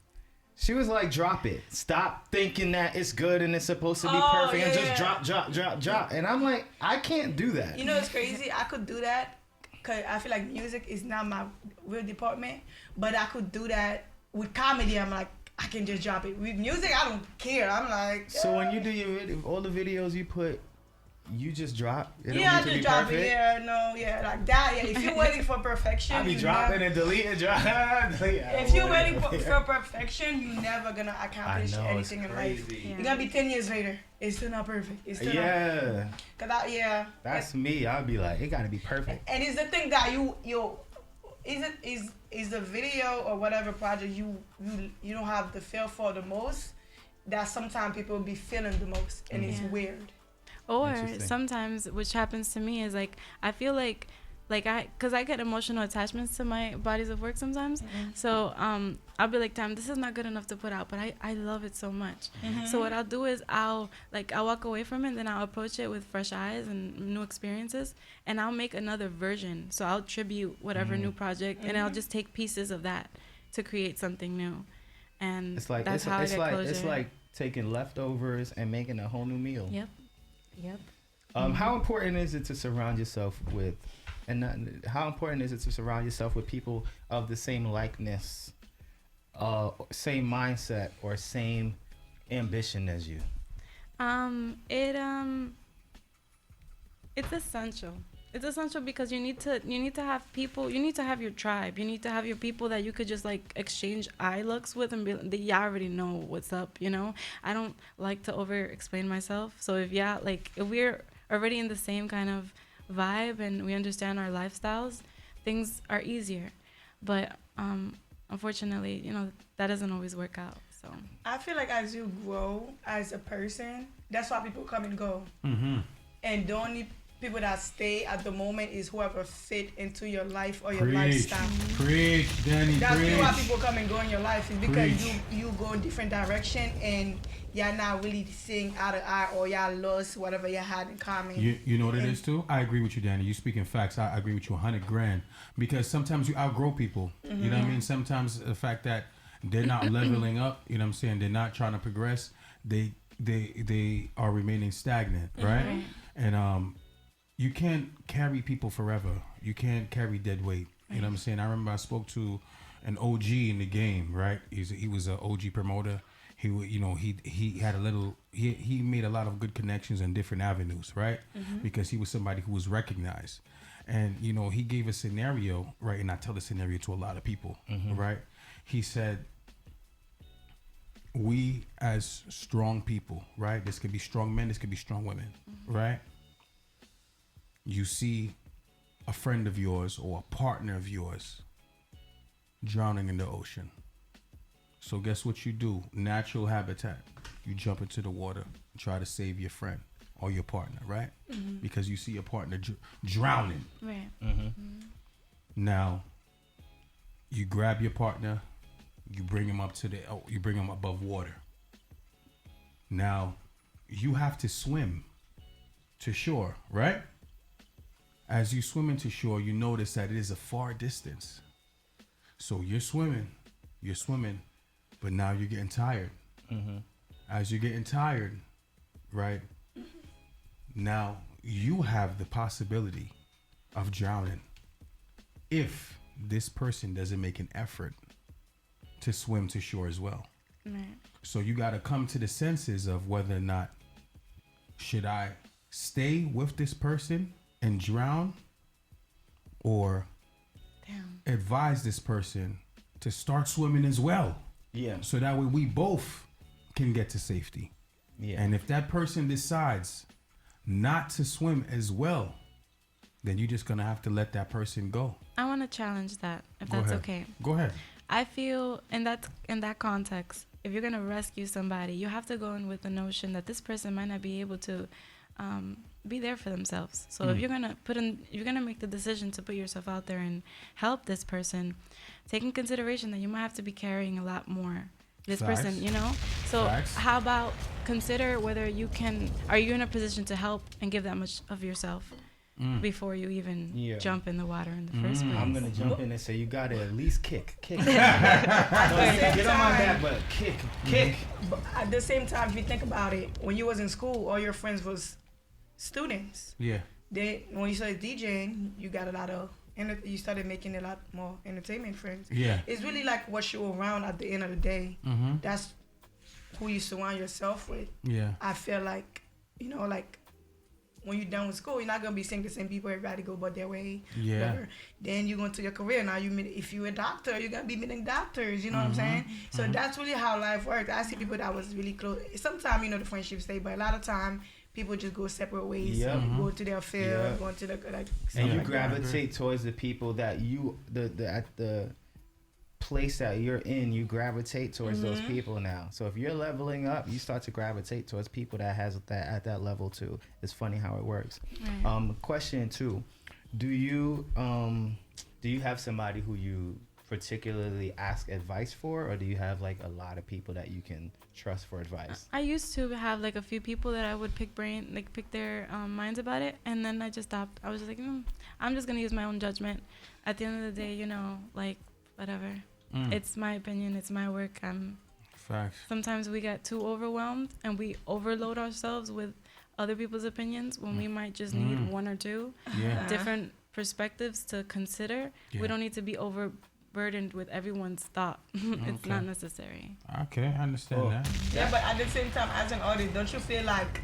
She was like, drop it. Stop thinking that it's good and it's supposed to be perfect, and just drop. And I'm like, I can't do that. You know, it's crazy. I could do that because I feel like music is not my real department, but I could do that with comedy. I'm like, I can just drop it. With music, I don't care. I'm like, So when you do all the videos you put, you just drop? I just drop it. Like that. Yeah, if you're waiting for perfection, I be dropping and deleting, if you're waiting for perfection, you're never gonna accomplish anything in life. Yeah. You're gonna be 10 years later. It's still not perfect. It's still not. That's me. I'll be like, it gotta be perfect. And it's the thing that is the video or whatever project you don't have the feel for the most, that sometimes people be feeling the most, and it's weird. Or sometimes, which happens to me, is like I feel like because I get emotional attachments to my bodies of work sometimes. So I'll be like, damn, this is not good enough to put out, but I love it so much. So what I'll do is I'll walk away from it, and then I'll approach it with fresh eyes and new experiences, and I'll make another version. So I'll tribute whatever new project, and I'll just take pieces of that to create something new. And it's like that's how I get closure. It's like taking leftovers and making a whole new meal. Yep. How important is it to surround yourself with, how important is it to surround yourself with people of the same likeness, same mindset, or same ambition as you? It's essential. It's essential because you need to have people. You need to have your tribe. You need to have your people that you could just like exchange eye looks with and be. You already know what's up. You know. I don't like to over explain myself. So if we're already in the same kind of vibe and we understand our lifestyles, things are easier. But unfortunately, that doesn't always work out. So I feel like as you grow as a person, that's why people come and go. And the only people that stay at the moment is whoever fit into your life or your lifestyle. Preach, Danny. That's why people come and go in your life, is because you go in different direction and y'all not really seeing eye to eye, or y'all lost whatever you had in common. You know what it is too? I agree with you, Danny. You speaking facts. I agree with you 100 grand, because sometimes you outgrow people. You know what I mean? Sometimes the fact that they're not leveling up, you know what I'm saying? They're not trying to progress. They are remaining stagnant, right? And you can't carry people forever. You can't carry dead weight. You know what I'm saying? I remember I spoke to an OG in the game, right? He was an OG promoter. He had he made a lot of good connections in different avenues, right? Because he was somebody who was recognized. And, he gave a scenario, right? And I tell the scenario to a lot of people, right? He said, we as strong people, right? This could be strong men, this could be strong women, right? You see a friend of yours or a partner of yours drowning in the ocean. So guess what you do? Natural habitat. You jump into the water and try to save your friend or your partner, right? Because you see your partner drowning. Right. Now, you grab your partner, you bring him above water. Now, you have to swim to shore, right? As you swim into shore, you notice that it is a far distance. So you're swimming, but now you're getting tired. As you're getting tired, right? Now you have the possibility of drowning if this person doesn't make an effort to swim to shore as well. Right. So you got to come to the senses of whether or not should I stay with this person and drown, or advise this person to start swimming as well. Yeah. So that way we both can get to safety. Yeah. And if that person decides not to swim as well, then you're just gonna have to let that person go. I want to challenge that, if Go that's ahead. okay. Go ahead. I feel in that context, if you're gonna rescue somebody, you have to go in with the notion that this person might not be able to be there for themselves. So if you're gonna make the decision to put yourself out there and help this person, take in consideration that you might have to be carrying a lot more. This Facts. person, you know. So Facts. how about consider whether are you in a position to help and give that much of yourself before you even jump in the water in the first place. I'm gonna jump in and say you gotta at least kick. Don't get on my back, but kick. But at the same time, if you think about it, when you was in school, all your friends was students. Yeah. When you started DJing, you got a lot of, you started making a lot more entertainment friends. Yeah. It's really like what you're around at the end of the day. Mm-hmm. That's who you surround yourself with. Yeah. I feel like, like when you're done with school, you're not gonna be seeing the same people. Everybody go about their way. Yeah. Whatever. Then you go into your career. Now if you're a doctor, you're gonna be meeting doctors. You know what I'm saying? So that's really how life works. I see people that was really close. Sometimes the friendships stay, but a lot of time people just go separate ways. Yep. Go to their field, go to the and you like gravitate towards the people that you at the place that you're in, you gravitate towards those people now. So if you're leveling up, you start to gravitate towards people that has that at that level too. It's funny how it works. Right. Question 2, do you have somebody who you particularly ask advice for, or do you have like a lot of people that you can trust for advice? I used to have like a few people that I would pick their minds about it, and then I just stopped. I was just like, I'm just gonna use my own judgment. At the end of the day, like whatever. It's my opinion. It's my work. Facts. Sometimes we get too overwhelmed and we overload ourselves with other people's opinions when we might just need one or two different perspectives to consider. Yeah. We don't need to be overburdened with everyone's thought. It's not necessary. Okay, I understand that. Yeah, but at the same time, as an artist, don't you feel like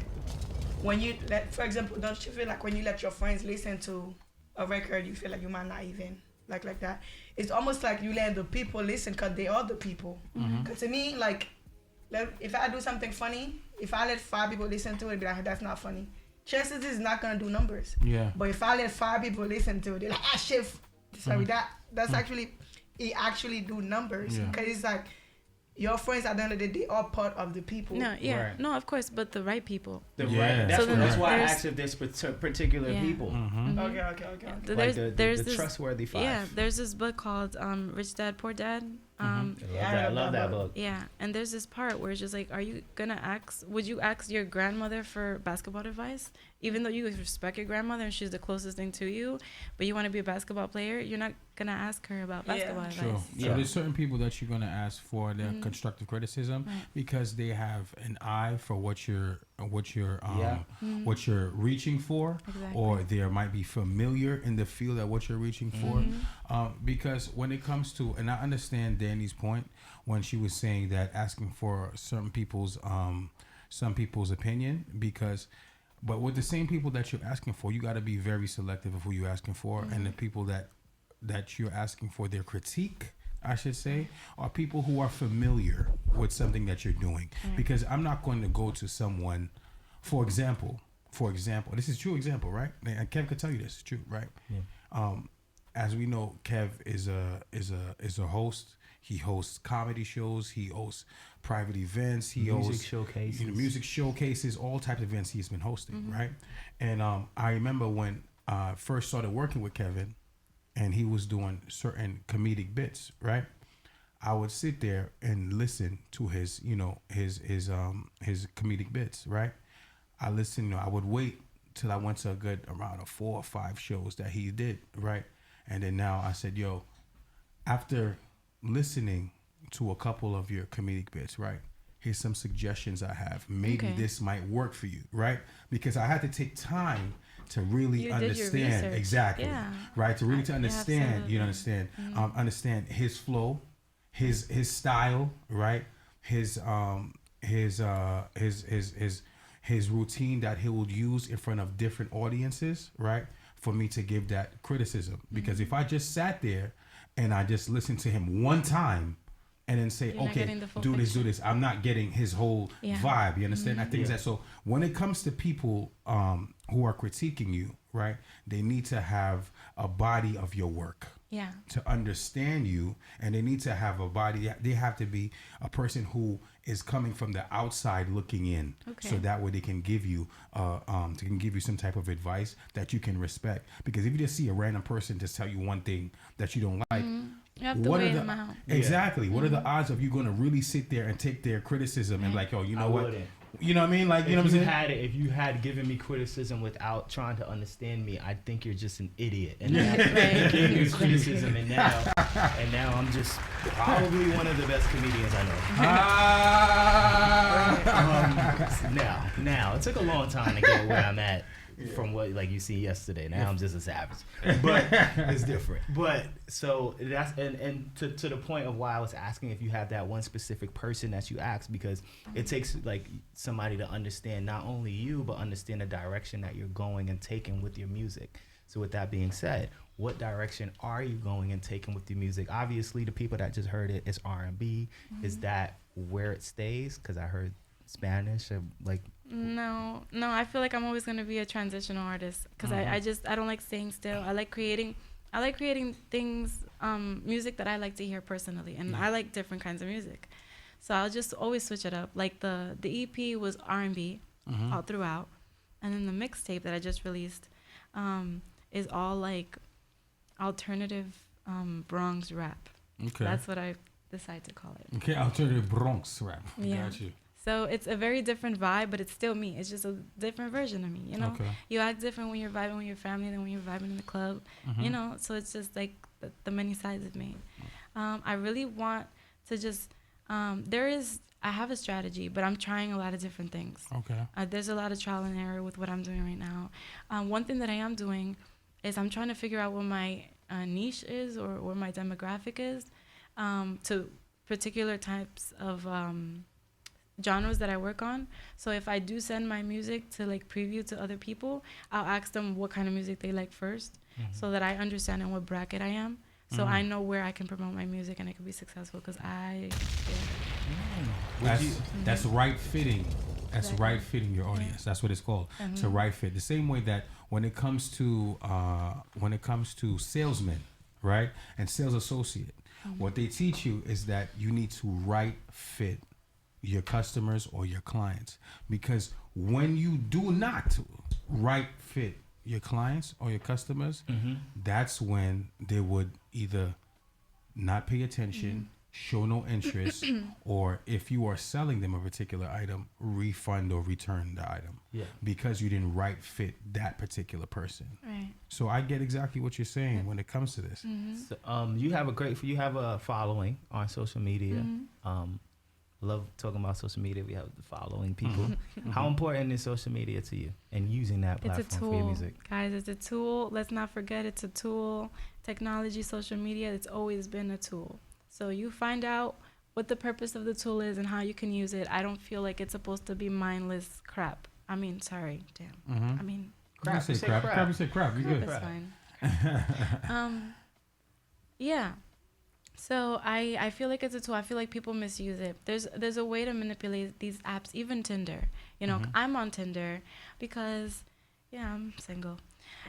when you for example, don't you feel like when you let your friends listen to a record, you feel like you might not even like that? It's almost like you let the people listen because they are the people. Because to me, like, if I do something funny, if I let 5 people listen to it, be like, that's not funny. Chances is not gonna do numbers. Yeah. But if I let 5 people listen to it, they're like, shit, sorry, that's actually, it actually do numbers. Yeah. Because it's like, your friends at the end of the day are part of the people. No, yeah, Right. no, of course, but the right people. That's why I asked if there's particular people. Okay. There's the this trustworthy 5. Yeah, there's this book called Rich Dad Poor Dad. I love that book. Yeah, and there's this part where it's just like, would you ask your grandmother for basketball advice? Even though you respect your grandmother and she's the closest thing to you, but you want to be a basketball player, you're not gonna ask her about basketball advice. Sure. So there's certain people that you're gonna ask for their constructive criticism because they have an eye for what you're reaching for, or they might be familiar in the field at what you're reaching for. Because when it comes to, and I understand Danny's point when she was saying that asking for some people's opinion, but with the same people that you're asking for, you got to be very selective of who you're asking for, and the people that you're asking for their critique, I should say, are people who are familiar with something that you're doing. Because I'm not going to go to someone, for example, this is a true example, right? And Kev could tell you this, it's true, right? Yeah. As we know, Kev is a host. He hosts comedy shows. He hosts private events. He hosts music showcases, all types of events he's been hosting, right? And I remember when I first started working with Kevin, and he was doing certain comedic bits, right? I would sit there and listen to his comedic bits, right? I would wait till I went to a good around 4 or 5 shows that he did, right? And then now I said, yo, after listening to a couple of your comedic bits, right? Here's some suggestions I have. Maybe this might work for you, right? Because I had to take time to really understand, exactly, right? To really understand, understand his flow, his style, right? His routine that he will use in front of different audiences, right? For me to give that criticism, because if I just sat there and I just listened to him one time and then say, okay, do this, I'm not getting his whole vibe. You understand? I think that, so when it comes to people who are critiquing you, right, they need to have a body of your work. Yeah. To understand you, and they need to have a body. They have to be a person who is coming from the outside looking in, so that way they can give you, some type of advice that you can respect. Because if you just see a random person just tell you one thing that you don't like, you have to weigh them out. Exactly. What are the odds of you going to really sit there and take their criticism and like, oh, you know what? You know what I mean? Like, you know what I'm saying? If you had given me criticism without trying to understand me, I think you're just an idiot. And giving you criticism, and now I'm just probably one of the best comedians I know. Now, it took a long time to get where I'm at. From what like you see yesterday, now I'm just a savage, but it's different. But so that's and to the point of why I was asking if you have that one specific person that you ask, because it takes like somebody to understand not only you but understand the direction that you're going and taking with your music. So with that being said, what direction are you going and taking with your music? Obviously, the people that just heard it is R&B. Is that where it stays? Because I heard Spanish or like. No, I feel like I'm always going to be a transitional artist, because I don't like staying still. I like creating things, music that I like to hear personally, and I like different kinds of music, so I'll just always switch it up. Like the EP was R&B all throughout, and then the mixtape that I just released is all like alternative Bronx rap. Okay, that's what I decide to call it. Okay, alternative Bronx rap. Yeah. Got you. So it's a very different vibe, but it's still me. It's just a different version of me, you know? You act different when you're vibing with your family than when you're vibing in the club, you know? So it's just like the many sides of me. I really want to just, I have a strategy, but I'm trying a lot of different things. Okay. There's a lot of trial and error with what I'm doing right now. One thing that I am doing is I'm trying to figure out what my niche is, or what my demographic is, to particular types of genres that I work on. So if I do send my music to like preview to other people, I'll ask them what kind of music they like first, so that I understand in what bracket I am, so I know where I can promote my music and it can be successful, because that's right fitting. That's right fitting your audience. That's what it's called. It's a right fit. The same way that when it comes to salesmen, right, and sales associate, what they teach you is that you need to right fit your customers or your clients, because when you do not right fit your clients or your customers, that's when they would either not pay attention, show no interest, or if you are selling them a particular item, refund or return the item, because you didn't right fit that particular person. Right. So I get exactly what you're saying when it comes to this. So, you have a following on social media. Love talking about social media. We have the following people. How important is social media to you and using that platform for your music? Guys, it's a tool. Let's not forget, it's a tool. Technology, social media, it's always been a tool. So you find out what the purpose of the tool is and how you can use it. I don't feel like it's supposed to be mindless crap. I mean, sorry, damn. I mean, crap. You say crap. Crap. You say crap. You good? That's fine. Yeah. So I feel like it's a tool. I feel like people misuse it. There's a way to manipulate these apps, even Tinder. You know, I'm on Tinder because, I'm single.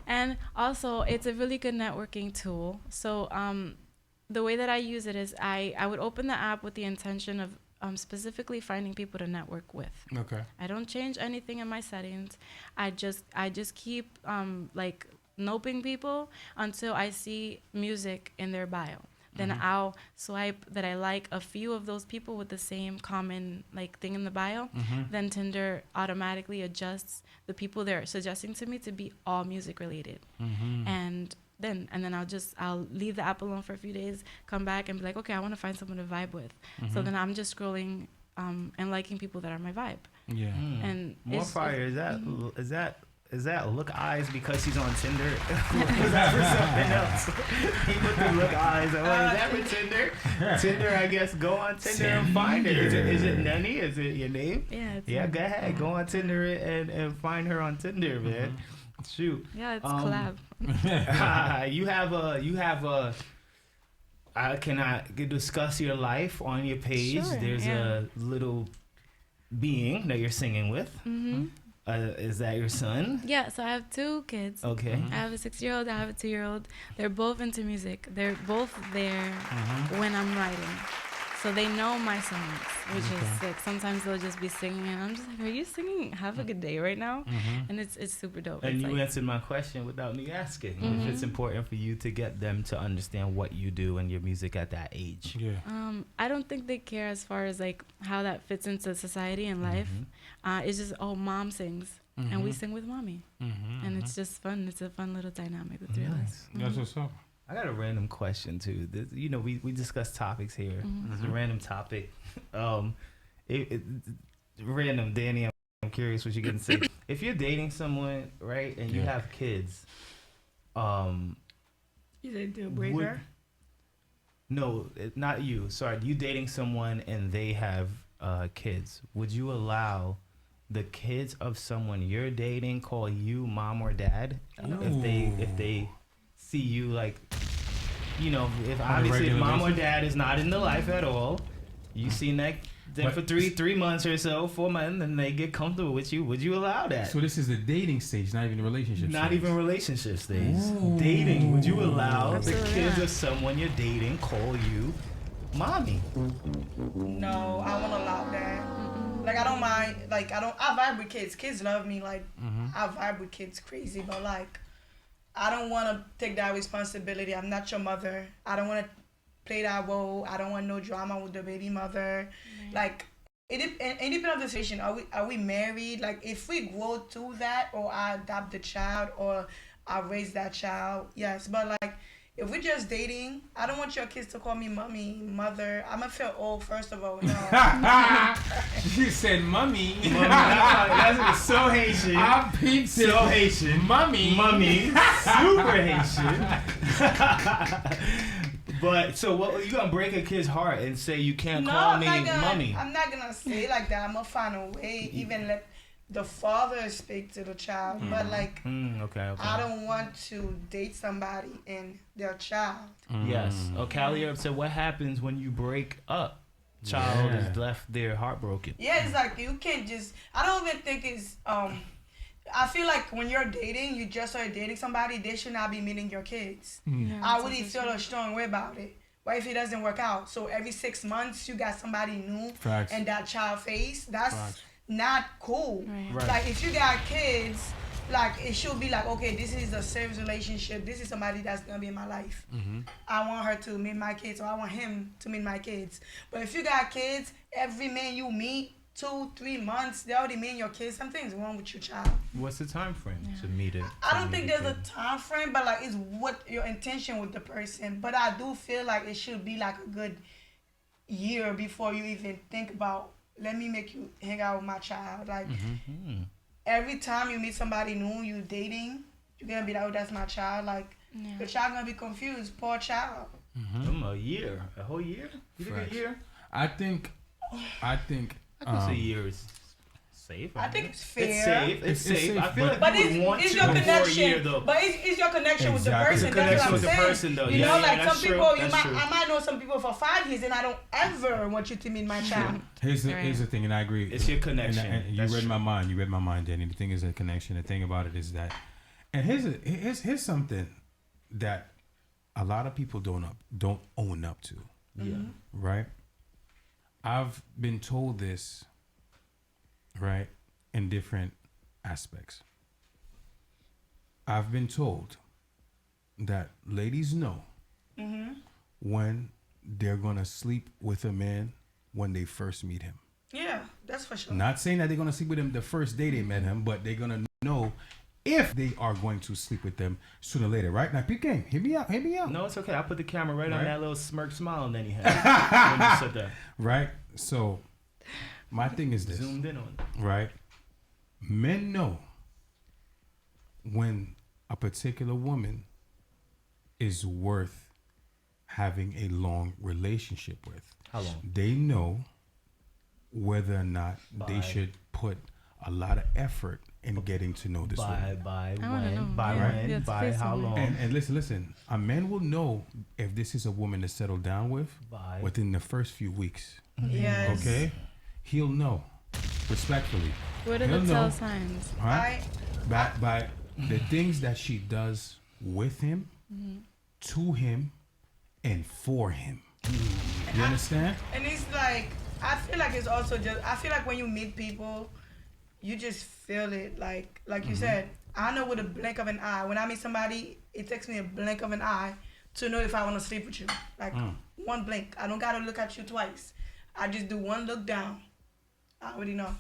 And also, it's a really good networking tool. So the way that I use it is I would open the app with the intention of specifically finding people to network with. Okay. I don't change anything in my settings. I just keep like noping people until I see music in their bio. Then I'll swipe that I like a few of those people with the same common like thing in the bio. Then Tinder automatically adjusts the people they're suggesting to me to be all music related. And then I'll leave the app alone for a few days, come back and be like, okay, I want to find someone to vibe with. So then I'm just scrolling and liking people that are my vibe. Yeah. And more fire is that Is that look eyes because she's on Tinder? Was that for something else? He put the look eyes. Is that for Tinder? Tinder, I guess. Go on Tinder and find her. Is it Nenny? Is it your name? Yeah. Yeah, go ahead. Go on Tinder and find her on Tinder, man. Shoot. Yeah, it's collab. you have a. Can I discuss your life on your page? Sure, There's a little being that you're singing with. Mm-hmm. Is that your son? Yeah, so I have 2 kids. Okay. I have a 6-year-old, I have a 2-year-old. They're both into music. They're both there when I'm writing. So they know my songs, which is sick. Sometimes they'll just be singing and I'm just like, are you singing Have a Good Day right now? And it's super dope. And it's you like, answered my question without me asking. If it's important for you to get them to understand what you do and your music at that age. Yeah. I don't think they care as far as like how that fits into society and life. It's just, mom sings and we sing with mommy. And it's just fun. It's a fun little dynamic, the 3 of us. That's what's up. I got a random question too. This, we discuss topics here. This is a random topic. Random, Danny. I'm curious what you're gonna say. If you're dating someone, right, and you have kids, Is it a deal breaker? No, not you. Sorry, you dating someone and they have kids. Would you allow the kids of someone you're dating call you mom or dad if they see you like, if obviously if mom or dad is not in the life at all, you seen that them for three months or so, 4 months, and they get comfortable with you, would you allow that? So this is the dating stage, not even the relationship Not stage. even relationship stage. Dating. Would you allow Absolutely the kids not. of someone you're dating call you mommy? No, I won't allow that. Like, I don't mind. Like, I vibe with kids. Kids love me. Like, I vibe with kids crazy. But, like, I don't want to take that responsibility. I'm not your mother. I don't want to play that role. I don't want no drama with the baby mother. Like, it depends on the situation. Are we married? Like, if we grow to that, or I adopt the child, or I raise that child, yes. But, like, if we're just dating, I don't want your kids to call me mommy, mother. I'm going to feel old, first of all. No. She said mommy. That's so Haitian. I peeped it. So Haitian. Mommy. Super Haitian. But so what? You gonna break a kid's heart and say you can't call me mommy? I'm not gonna say like that. I'm gonna find a way, even let the father speak to the child. But like, okay. I don't want to date somebody and their child. Yes. Callie said, what happens when you break up? Child is left there heartbroken. Yeah, it's like you can't just. I don't even think it's. I feel like when you're dating, you just started dating somebody, they should not be meeting your kids. Yeah, I really feel a strong way about it. What if it doesn't work out? So every 6 months, you got somebody new and that child face. That's not cool. Right. Like, if you got kids, like, it should be like, okay, this is a serious relationship. This is somebody that's going to be in my life. I want her to meet my kids, or I want him to meet my kids. But if you got kids, every man you meet, 2-3 months, they already meet your kids. Something's wrong with your child. What's the time frame to meet it? I don't think there's a time frame, but like, it's what your intention with the person. But I do feel like it should be like a good year before you even think about, let me make you hang out with my child. Like, every time you meet somebody new, you dating, you're gonna be like, oh, that's my child. Like, the child gonna be confused. Poor child. A year, a whole year. You think a year? I think. I guess a year is safe. I think it's fair. It's safe. It's safe. I feel like but you would want it's to your before connection. a year, though. But it's your connection with the Exactly. person. It's That's connection what with I'm the saying. person, though. You Yeah, know, yeah, like that's some true. people, That's true. I might know some people for 5 years, and I don't ever want you to meet my child. Here's the thing, and I agree. It's your connection. And you read my mind. You read my mind, Danny. The thing is a connection. The thing about it is that, and here's something that a lot of people don't own up to. Yeah. Right. I've been told this. Right, in different aspects. I've been told that ladies know when they're gonna sleep with a man when they first meet him. Yeah, that's for sure. Not saying that they're gonna sleep with him the first day they met him, but they're gonna know if they are going to sleep with them sooner or later. Right now, PK, hit me out. No, it's okay. I put the camera right on that little smirk smile that he had when you said that. Right. So, my thing is this. Zoomed in on it. Right. Men know when a particular woman is worth having a long relationship with. How long? They know whether or not they should put a lot of effort in getting to know this woman. By I wanna know. when? By Yeah. when? Yeah, it's By face how on it. long? And listen, a man will know if this is a woman to settle down with By within the first few weeks. Yes. Okay? He'll know. Respectfully. What are He'll the know. tell signs? Right? By the things that she does with him, to him, and for him. You understand? And it's like, I feel like it's also just, I feel like when you meet people, you just feel it. Like you said, I know with a blink of an eye. When I meet somebody, it takes me a blink of an eye to know if I want to sleep with you. Like one blink. I don't got to look at you twice. I just do one look down. I already know.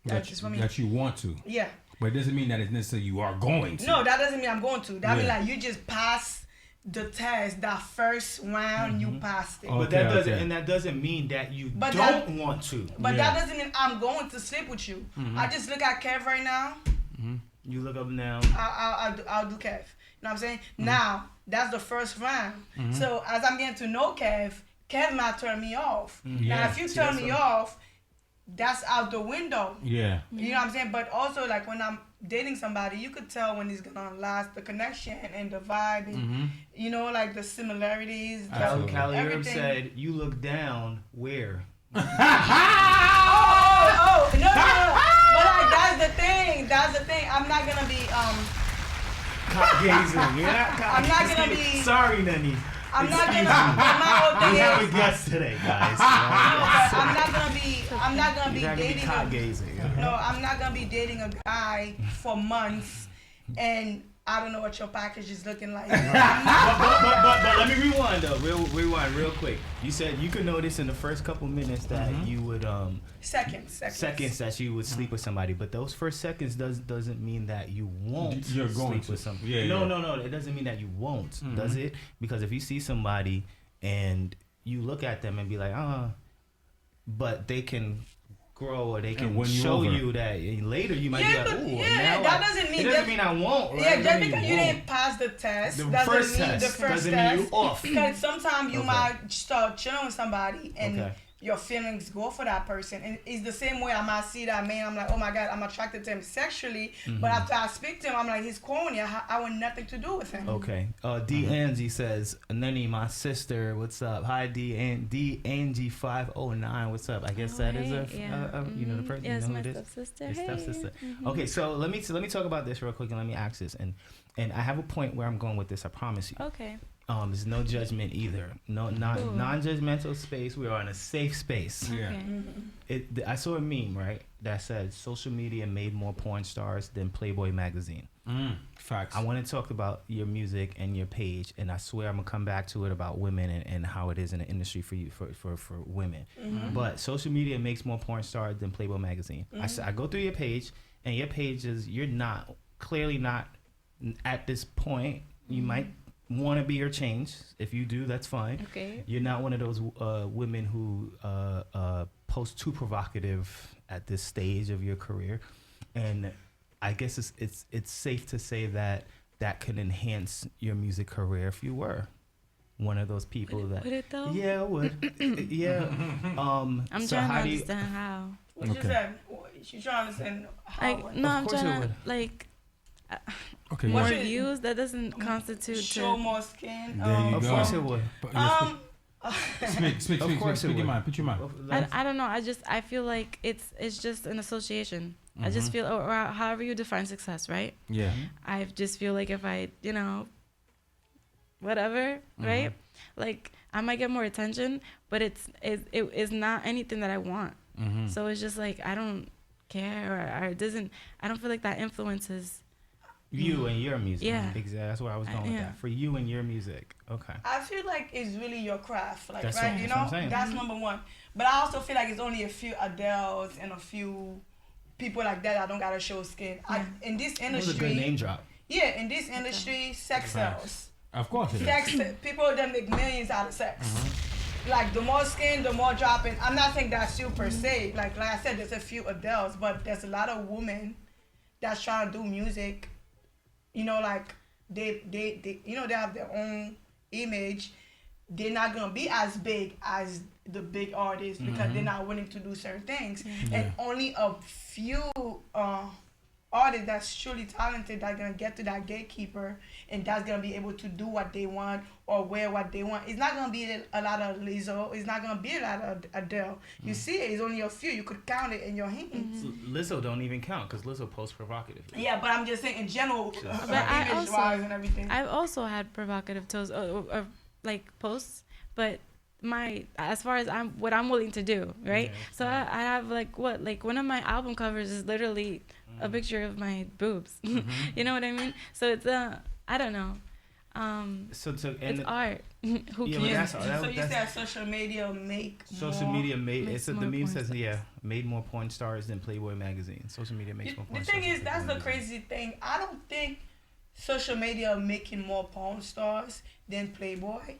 That's just for me. That you want to. Yeah. But it doesn't mean that it's necessarily you are going to. No, that doesn't mean I'm going to. That mean Yeah. like you just pass the test. That first round, you passed it. Oh. But that Okay, doesn't, okay. and that doesn't mean that you But don't want to. But Yeah. that doesn't mean I'm going to sleep with you. I just look at Kev right now. You look up now. I'll do Kev. You know what I'm saying? Now, that's the first round. So as I'm getting to know Kev might turn me off. Now, Yeah. if you See, turn that's me what- off, that's out the window. Yeah. You know what I'm saying? But also, like, when I'm dating somebody, you could tell when it's gonna last, the connection and the vibe, and, you know, like the similarities. the- Absolutely. Callie Herb everything. said, "You look down where?" Oh, no. But like, that's the thing. I'm not gonna be, Cock-gazing. You're not I'm not gonna be- Sorry, Nenny. I'm not gonna, my whole thing We have a is, guest today, guys. no, but I'm not gonna be You're not gonna be dating a, cock-gazing. no, I'm not gonna be dating a guy for months, and I don't know what your package is looking like. But let me rewind though. Rewind real quick. You said you could notice in the first couple minutes that you would Seconds. that you would sleep with somebody, but those first seconds doesn't mean that you won't You're going sleep to. with somebody. Yeah, no, yeah. it doesn't mean that you won't, does it? Because if you see somebody and you look at them and be like, but they can grow or they can win you show over. you that later you might Yeah, be but like, ooh, yeah, now that I- doesn't mean it doesn't that- mean I won't, right? Yeah, It just doesn't mean because you you won't. didn't pass the test The doesn't first mean test the first doesn't test. mean you off. Because sometimes you Okay. might start chilling with somebody and Okay. your feelings go for that person. And it's the same way I might see that man, I'm like, oh my God, I'm attracted to him sexually. But after I speak to him, I'm like, he's corny. I want nothing to do with him. Okay. D Angie says, Nenny, my sister, what's up? Hi, D Angie 509, what's up? I guess that is hey, a, yeah. you know the person. Yeah, you it's know my who it is? stepsister. Your Hey. stepsister. Okay, so let me talk about this real quick and let me ask this, and I have a point where I'm going with this. I promise you. Okay. There's no judgment either. No, not Cool. non-judgmental space. We are in a safe space. Yeah. Okay. I saw a meme, right, that said social media made more porn stars than Playboy magazine. Facts. I want to talk about your music and your page, and I swear I'm gonna come back to it about women and how it is in the industry for you for women. But social media makes more porn stars than Playboy magazine. I go through your page, and your page is you're clearly not at this point. You might want to be or change. If you do, that's fine. Okay. You're not one of those women who post too provocative at this stage of your career, and I guess it's safe to say that could enhance your music career if you were one of those people that. Would it though? Yeah, it would. Yeah. I'm so trying to how do you- understand how. What you Okay. said? You trying to understand how? Like, no, I'm course it trying to would. like Okay. more What Yeah. should- views. That doesn't constitute show to. more skin. There you Of go. course it would. But, yeah, Um, speak, Of course it speak your would. mind. Put your mind. I don't know. I feel like it's just an association. I just feel, or however you define success, right? Yeah. I just feel like if I, whatever, right? Like I might get more attention, but it's not anything that I want. So it's just like I don't care, or it doesn't. I don't feel like that influences. You and your music. Yeah. Exactly. That's where I was going with Yeah. that. For you and your music. Okay. I feel like it's really your craft, like That's right, what- you that's what know, I'm saying. that's number one. But I also feel like it's only a few Adeles and a few people like that don't gotta show skin. In this That was a good name industry, drop. yeah, in this industry, sex sells. Of course it is. Sex, people that make millions out of sex. Like the more skin, the more dropping. I'm not saying that's you per se. Like I said, there's a few Adeles, but there's a lot of women that's trying to do music you know, like they you know, they have their own image, they're not gonna be as big as the big artists because they're not willing to do certain things. And only a few artists that's truly talented that are gonna get to that gatekeeper and that's gonna be able to do what they want or wear what they want. It's not gonna be a lot of Lizzo. It's not gonna be a lot of Adele. You see it. It's only a few. You could count it in your hands. Lizzo don't even count because Lizzo posts provocatively. Yeah, but I'm just saying in general, I image wise and everything. I've also had provocative toes or like posts, but as far as what I'm willing to do, right? So I have like one of my album covers is literally a picture of my boobs. You know what I mean? So it's I don't know. It's art. Who cares? So you said social media make It's the meme says made more porn stars than Playboy magazine. Social media makes more porn stars. The thing is, that's the crazy thing. I don't think social media making more porn stars than Playboy.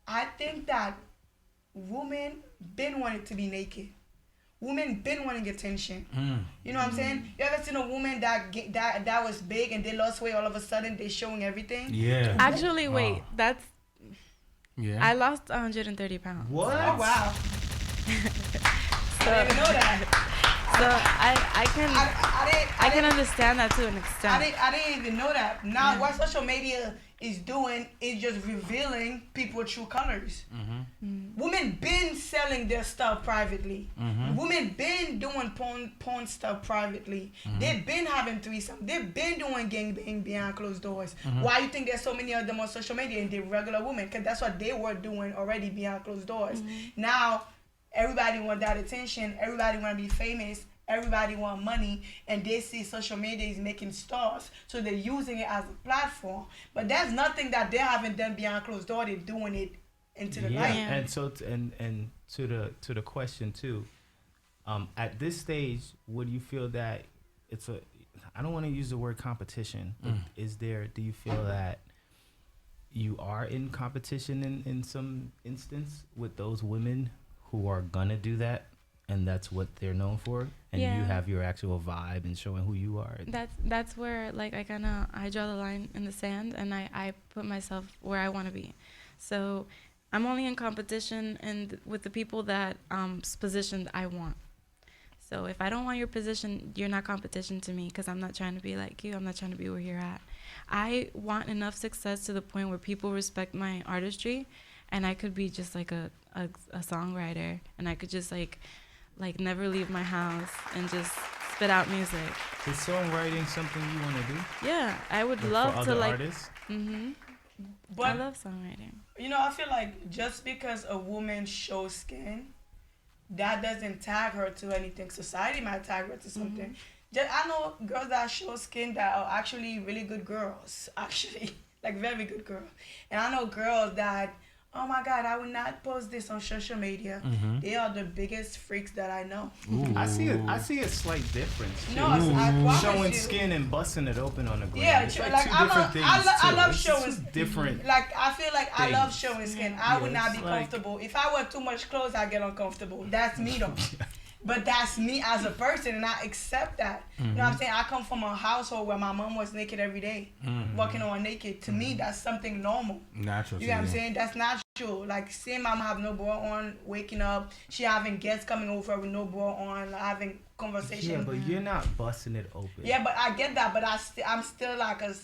I think that women been wanting to be naked. Women been wanting attention. You know what I'm saying? You ever seen a woman that was big and they lost weight, all of a sudden they showing everything? Yeah. Actually, wait, that's... Yeah. I lost 130 pounds. What? Oh, wow. So, I didn't even know that. So I can understand that to an extent. I didn't even know that. Now what social media is doing is just revealing people's true colors. Women been selling their stuff privately. Women been doing porn stuff privately. They've been having threesome. They've been doing gangbang behind closed doors. Why you think there's so many of them on social media and they're regular women? Because that's what they were doing already behind closed doors. Now everybody want that attention. Everybody want to be famous. Everybody want money, and they see social media is making stars, so they're using it as a platform. But that's nothing that they haven't done behind closed door. They're doing it into the light. And so and to the question too, at this stage, would you feel that it's a? I don't want to use the word competition, but do you feel that you are in competition in some instance with those women who are gonna do that? And that's what they're known for, and you have your actual vibe and showing who you are. That's where like I draw the line in the sand, and I put myself where I want to be. So I'm only in competition and with the people that positioned I want. So if I don't want your position, you're not competition to me because I'm not trying to be like you. I'm not trying to be where you're at. I want enough success to the point where people respect my artistry, and I could be just like a songwriter, and I could just like never leave my house and just spit out music. Is songwriting something you want to do? Yeah, I would love to like. Artists? But I love songwriting. You know, I feel like just because a woman shows skin, that doesn't tag her to anything. Society might tag her to something. I know girls that show skin that are actually really good girls, actually, like very good girls. And I know girls that, oh my God, I would not post this on social media. They are the biggest freaks that I know. I see a slight difference. No, I promise showing you. skin and busting it open on the ground. Yeah, it's like two different things. I love it's showing different. Like I feel like I love things. showing skin. I would not be it's like- comfortable if I wear too much clothes. I get uncomfortable. That's me though. But that's me as a person, and I accept that. You know what I'm saying? I come from a household where my mom was naked every day, walking around naked. To me, that's something normal. Natural. You know what I'm saying? That's natural. Like, seeing mom have no bra on, waking up, she having guests coming over with no bra on, having conversation. Yeah, but you're not busting it open. Yeah, but I get that, but I'm still like a...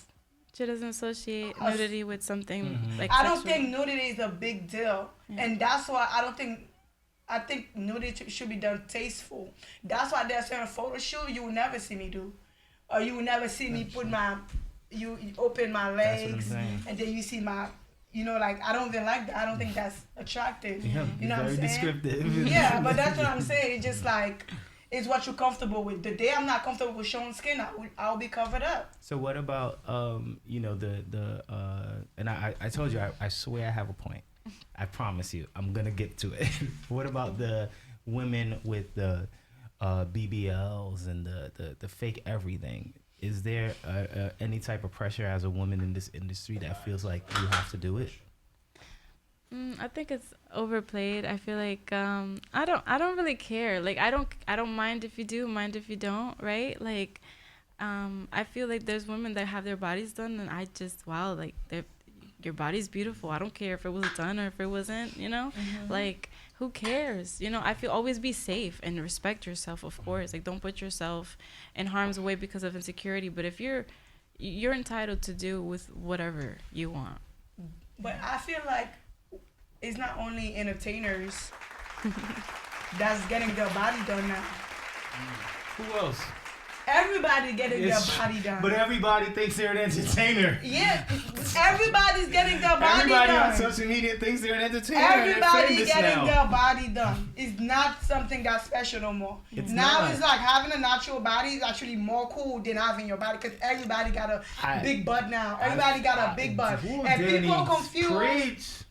She doesn't associate nudity with something like I don't sexual. think nudity is a big deal. And that's why I think nudity should be done tasteful. That's why there's certain photo shoot you will never see me do. Or you will never see me put you open my legs and then you see my, you know, like, I don't even like that. I don't think that's attractive. Yeah, you know what I'm very saying? descriptive. Yeah, but that's what I'm saying. It's just like, it's what you're comfortable with. The day I'm not comfortable with showing skin, I'll be covered up. So what about, you know, and I told you, I swear I have a point. I promise you, I'm gonna get to it. What about the women with the BBLs and the fake everything? Is there any type of pressure as a woman in this industry that feels like you have to do it? I think it's overplayed. I feel like I don't really care. Like I don't mind if you do, mind if you don't, right? Like I feel like there's women that have their bodies done, and I just, wow, like, your body's beautiful. I don't care if it was done or if it wasn't, you know? Like, who cares? You know, I feel always be safe and respect yourself, of course. Like, don't put yourself in harm's way because of insecurity. But if you're entitled to do with whatever you want. But I feel like it's not only entertainers that's getting their body done now. Who else? Everybody getting their body done. But everybody thinks they're an entertainer. Yeah, everybody's getting their body Everybody done. on social media thinks they're an entertainer. Everybody getting now. their body done. It's not something that's special no more. It's now not. it's like having a natural body is actually more cool than having your body because everybody got a big butt now. Everybody got a big butt. And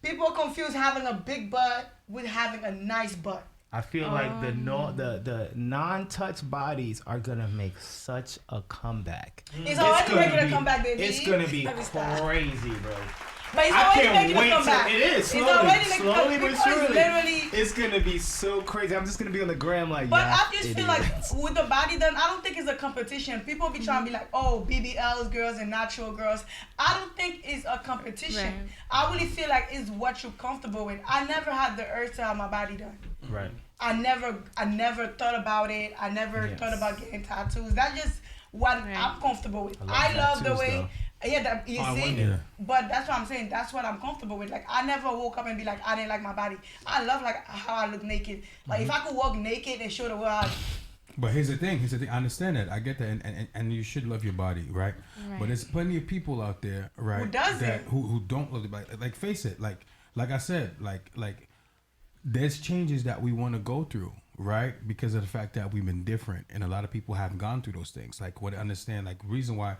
people confuse having a big butt with having a nice butt. I feel like the non-touch bodies are gonna make such a comeback. It's already making a comeback, baby. It's gonna be crazy, bro. But it's already making a comeback. It is slowly but surely. It's gonna be so crazy. I'm just gonna be on the gram like. But I just feel like with the body done, I don't think it's a competition. People be trying to be like, oh, BBLs girls and natural girls. I don't think it's a competition. Right. I really feel like it's what you're comfortable with. I never had the urge to have my body done. Right. I never thought about it. I never thought about getting tattoos. That's just what I'm comfortable with. I love the way. But that's what I'm saying. That's what I'm comfortable with. Like, I never woke up and be like, I didn't like my body. I love like how I look naked. Like, if I could walk naked and show the world. But here's the thing. I understand that. I get that, and you should love your body, right? But there's plenty of people out there, right? Who don't love the body. Like, face it. Like I said, like there's changes that we want to go through, right? Because of the fact that we've been different, and a lot of people haven't gone through those things. Like, what I understand, like, reason why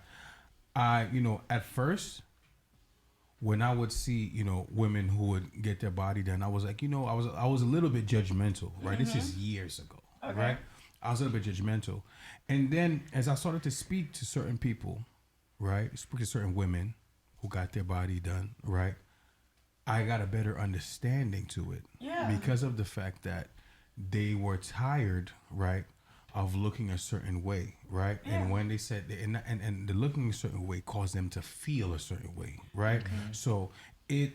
at first, when I would see, women who would get their body done, I was like, I was a little bit judgmental, right? This is years ago, right? I was a little bit judgmental. And then as I started to speak to certain people, right? Speak to certain women who got their body done, right? I got a better understanding to it. Yeah. Because of the fact that they were tired, right, of looking a certain way, right? Yeah. And when they said, and the looking a certain way caused them to feel a certain way, right? Mm-hmm. So it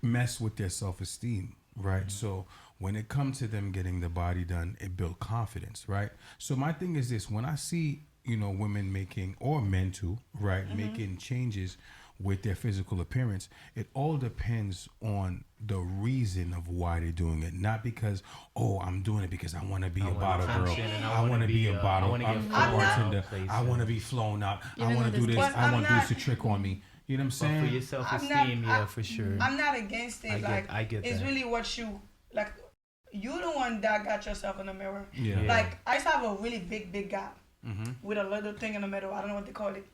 messed with their self-esteem, right? Mm-hmm. So when it comes to them getting the body done, it built confidence, right? So my thing is this: when I see, women making, or men too, right, making changes with their physical appearance, it all depends on the reason of why they're doing it. Not because, I'm doing it because I want to be a bottle girl. I want to be a bottle bartender. I want to be flown out. I want to do this. I want this to trick on me. You know what I'm saying? But for your self-esteem, for sure. I'm not against it. I get that. It's really what you, like, you're the one that got yourself in the mirror. Yeah. Like, I used to have a really big gap with a little thing in the middle. I don't know what they call it.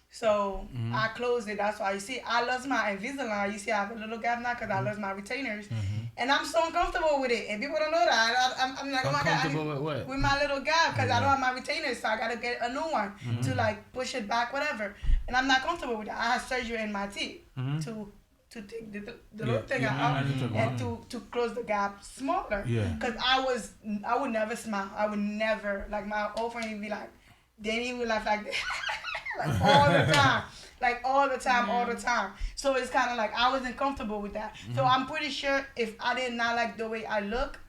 So I closed it. That's why you see I lost my Invisalign. You see I have a little gap now because I lost my retainers, and I'm so uncomfortable with it. And people don't know that. I'm like, oh my god, with what? With my little gap because I don't have my retainers, so I gotta get a new one to like push it back, whatever. And I'm not comfortable with that. I had surgery in my teeth to take the little thing out and to close the gap smaller. Yeah. Because I would never smile. I would never, like, my old friend would be like, Danny would laugh like this. Like all the time. So it's kind of like I wasn't comfortable with that. So I'm pretty sure if I did not like the way I look,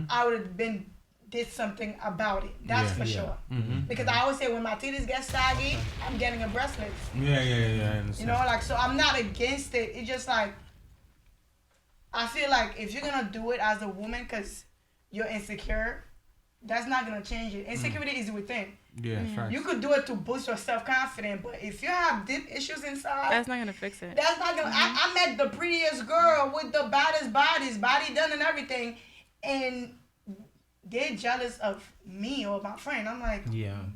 I would have did something about it. That's for sure. Because I always say when my titties get saggy, I'm getting a breastplate. Yeah. I understand. So I'm not against it. It's just like I feel like if you're gonna do it as a woman because you're insecure, that's not gonna change it. Insecurity is within. Yeah, you could do it to boost your self-confidence, but if you have deep issues inside, that's not gonna fix it. That's not gonna. I met the prettiest girl with the baddest body done and everything, and they're jealous of me or my friend. I'm like,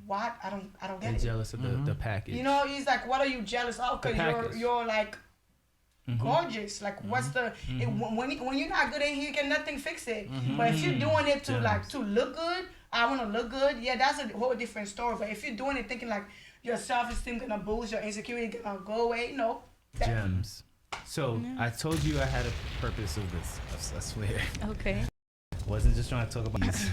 what? I don't get it. They're jealous of the package. He's like, what are you jealous of? Because you're like gorgeous. Like, what's the when you're not good in here, you can nothing fix it. But if you're doing it to look good. I want to look good. Yeah, that's a whole different story. But if you're doing it thinking like your self-esteem gonna boost, your insecurity gonna go away, no. Gems. So I told you I had a purpose of this. I swear. Okay. Wasn't just trying to talk about these.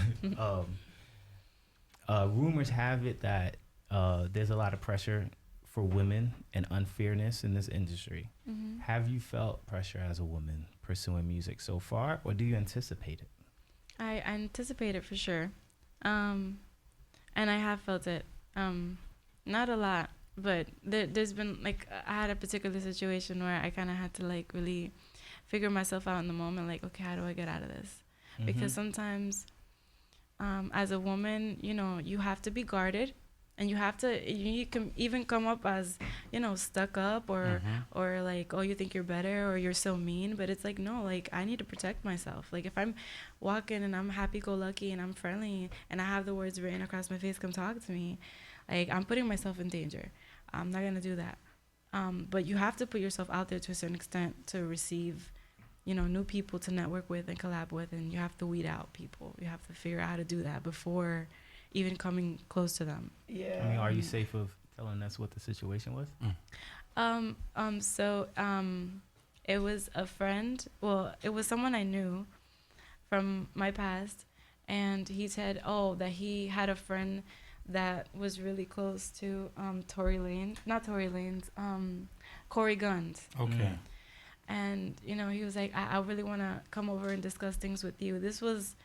Rumors have it that there's a lot of pressure for women and unfairness in this industry. Mm-hmm. Have you felt pressure as a woman pursuing music so far, or do you anticipate it? I anticipate it for sure. And I have felt it. Not a lot, but there's been, like, I had a particular situation where I kind of had to, like, really figure myself out in the moment, like, okay, how do I get out of this? Because sometimes as a woman, you know, you have to be guarded, and you can even come up as, you know, stuck up or like, oh, you think you're better or you're so mean. But it's like, no, like, I need to protect myself. Like, if I'm walking and I'm happy-go-lucky and I'm friendly and I have the words written across my face, come talk to me, like, I'm putting myself in danger. I'm not going to do that. But you have to put yourself out there to a certain extent to receive, you know, new people to network with and collab with. And you have to weed out people. You have to figure out how to do that before even coming close to them. Yeah. I mean, are you safe of telling us what the situation was? So it was a friend. Well, it was someone I knew from my past, and he said, that he had a friend that was really close to Corey Guns. Okay. And, you know, he was like, I really want to come over and discuss things with you. This was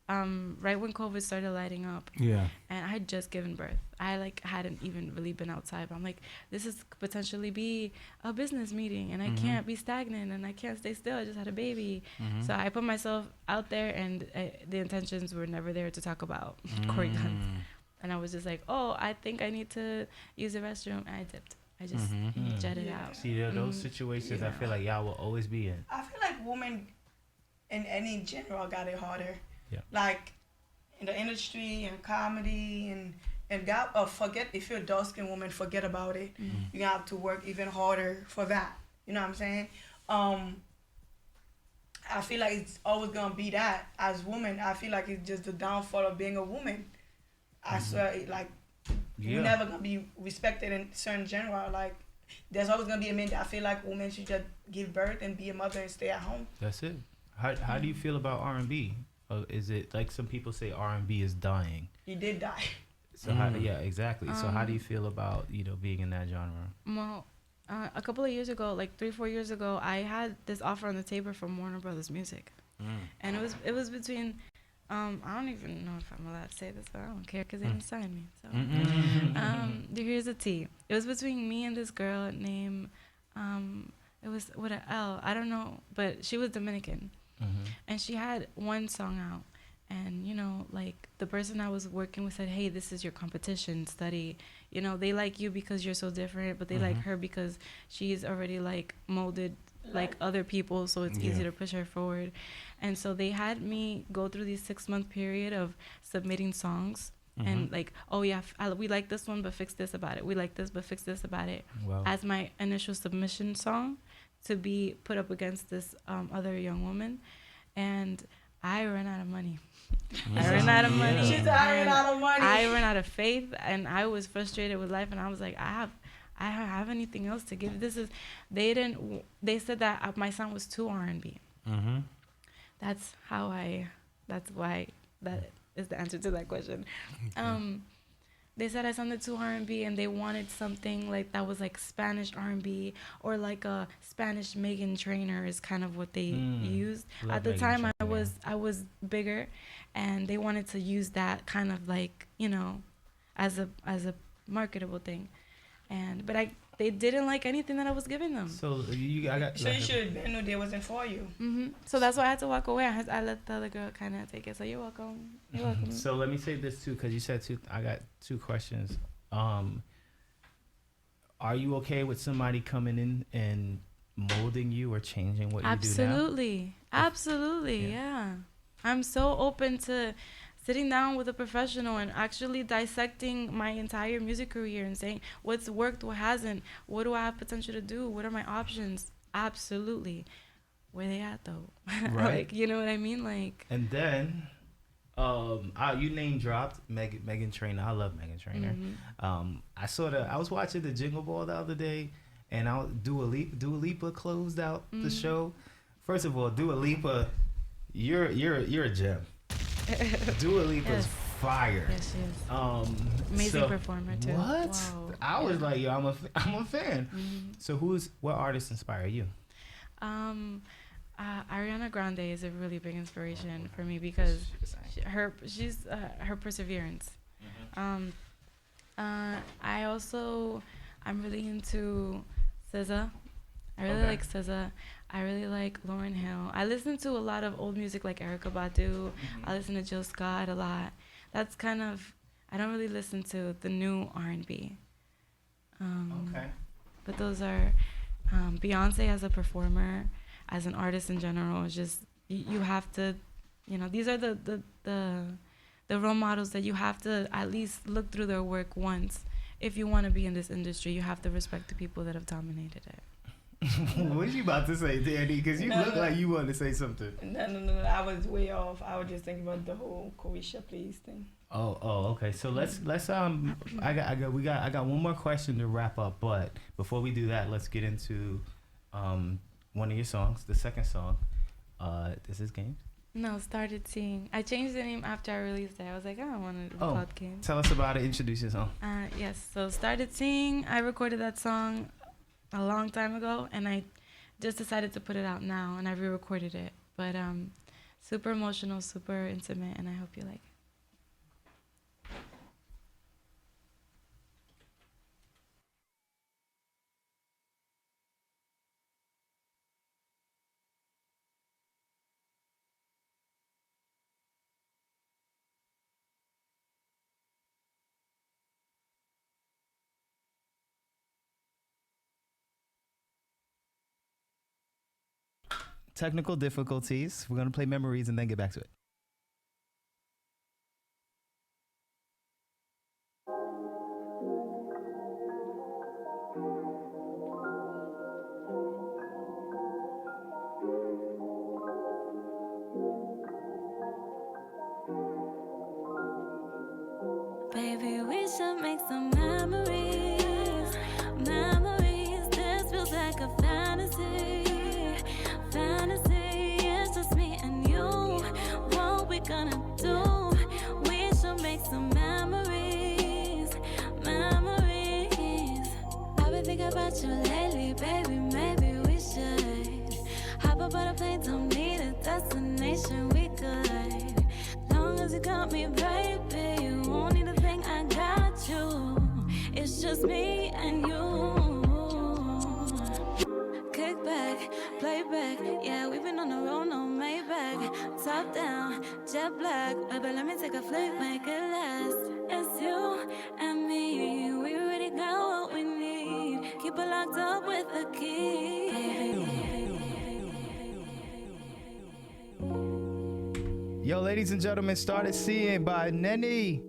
right when COVID started lighting up. Yeah. And I had just given birth. I, like, hadn't even really been outside. But I'm like, this is potentially be a business meeting, and I can't be stagnant, and I can't stay still. I just had a baby. So I put myself out there, and the intentions were never there to talk about Corey Guns. And I was just like, I think I need to use the restroom. And I dipped. I just jetted out. See, there are those situations I feel like y'all will always be in. I feel like women in any general got it harder. Yeah. Like in the industry and comedy and God, forget, if you're a dark-skinned woman, forget about it. You have to work even harder for that. You know what I'm saying? I feel like it's always gonna be that. As women, I feel like it's just the downfall of being a woman. I swear, you're never gonna be respected in certain genre. Like, there's always gonna be a man that I feel like women should just give birth and be a mother and stay at home. That's it. How do you feel about R&B? Is it like some people say R&B is dying? He did die. So yeah, exactly. So how do you feel about, you know, being in that genre? Well, a couple of years ago, like 3-4 years ago, I had this offer on the table from Warner Brothers Music, and it was between. I don't even know if I'm allowed to say this, but I don't care because they didn't sign me. So, here's a tea. It was between me and this girl named, it was with an L. I don't know, but she was Dominican, and she had one song out. And, you know, like, the person I was working with said, hey, this is your competition, study. You know, they like you because you're so different, but they like her because she's already, like, molded like other people, so it's easy to push her forward. And so they had me go through this 6-month period of submitting songs and like, we like this one, but fix this about it. We like this, but fix this about it. Wow. As my initial submission song to be put up against this other young woman. And I ran out of money. I ran out of money. She's ran out of money. I ran out of faith, and I was frustrated with life, and I was like, I don't have anything else to give. They said that my sound was too R&B. That's why that is the answer to that question. Okay. They said I sounded too R&B, and they wanted something like that was like Spanish R&B, or like a Spanish Meghan Trainor is kind of what they used. At the time, I was bigger, and they wanted to use that kind of like, you know, as a marketable thing. But they didn't like anything that I was giving them. So you should have known they wasn't for you. So that's why I had to walk away. I let the other girl kind of take it. So you're welcome. You're welcome. So let me say this too, because you said two. I got two questions. Are you okay with somebody coming in and molding you or changing what you do now? Absolutely, yeah. I'm so open to sitting down with a professional and actually dissecting my entire music career and saying what's worked, what hasn't, what do I have potential to do, what are my options. Absolutely. Where they at though? Right. Like, you know what I mean? Like. And then you name dropped Meghan Trainor. I love Meghan Trainor. I was watching the Jingle Ball the other day, and Dua Lipa closed out the show. First of all, Dua Lipa, you're a gem. Dua Lipa's fire. Yes, she is. Amazing performer too. What? Wow. I was like, yo, I'm a fan. Mm-hmm. So what artists inspire you? Ariana Grande is a really big inspiration for me because her perseverance. I'm really into SZA. I really like SZA. I really like Lauryn Hill. I listen to a lot of old music like Erykah Badu. I listen to Jill Scott a lot. That's kind of, I don't really listen to the new R&B. But those are, Beyonce as a performer, as an artist in general, is just, you have to, these are the role models that you have to at least look through their work once. If you want to be in this industry, you have to respect the people that have dominated it. What you about to say, Danny? Because you look like you wanted to say something. No. I was way off. I was just thinking about the whole Carisha Please thing. Oh, okay. So let's I got one more question to wrap up, but before we do that, let's get into one of your songs, the second song. This is Games. No, Started Seeing. I changed the name after I released it. I was like, I don't want to call it Games. Tell us about it. Introduce your song. Yes. So Started Seeing. I recorded that song a long time ago, and I just decided to put it out now, and I re-recorded it. But super emotional, super intimate, and I hope you like it. Technical difficulties. We're gonna play Memories and then get back to it. Baby, we should make some memories. Memories, this feels like a fantasy. It's just me and you. What we gonna do? We should make some memories. Memories. I've been thinking about you lately, baby. Maybe we should hop about a plane, don't need a destination. We could, long as you got me, baby. You won't need a thing, I got you. It's just me and you. Kick back, play back, yeah, we've been on the road, no Maybach. Top down, jet black, baby, let me take a flight, make it last. It's you and me, we already got what we need. Keep it locked up with a key. Yo, ladies and gentlemen, Started Seeing by Nenny.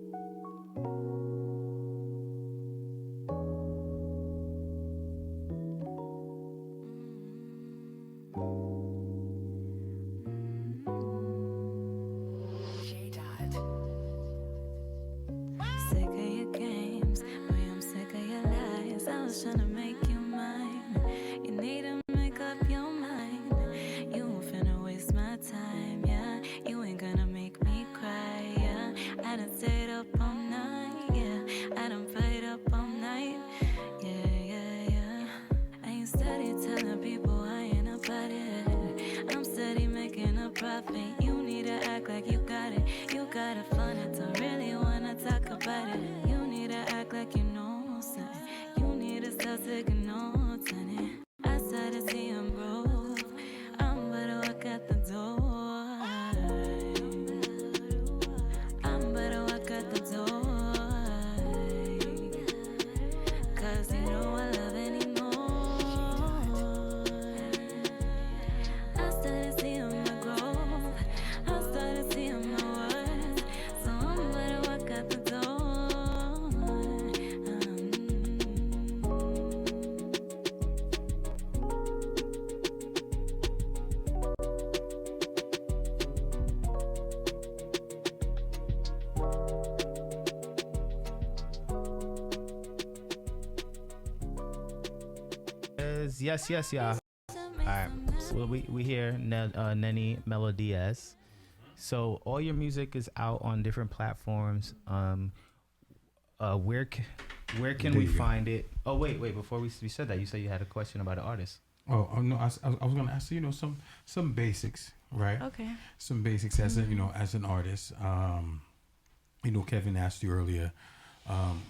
Yes, yeah. All right, so we hear Nenny Melodias. So all your music is out on different platforms. Where can we find it? Oh wait, before we said that, you said you had a question about an artist. Oh no, I was gonna ask you, some basics, right? Okay. Some basics as as an artist. Kevin asked you earlier,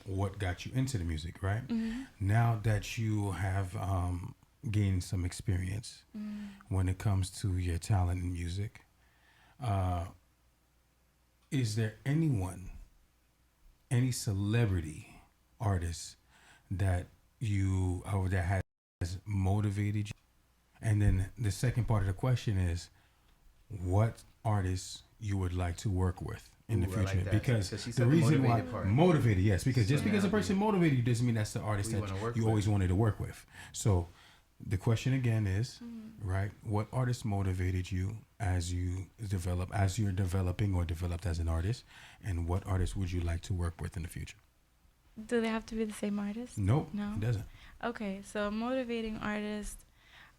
what got you into the music, right? Now that you have gained some experience when it comes to your talent in music, is there any celebrity artist that has motivated you? And then the second part of the question is, what artists you would like to work with in the future? Like because the reason why motivated, yes, because just because a person motivated you doesn't mean that's the artist that you always wanted to work with. So the question again is, right, what artist motivated you as you're developing or developed as an artist, and what artist would you like to work with in the future? Do they have to be the same artist? Nope, No, it doesn't. Okay, so motivating artist.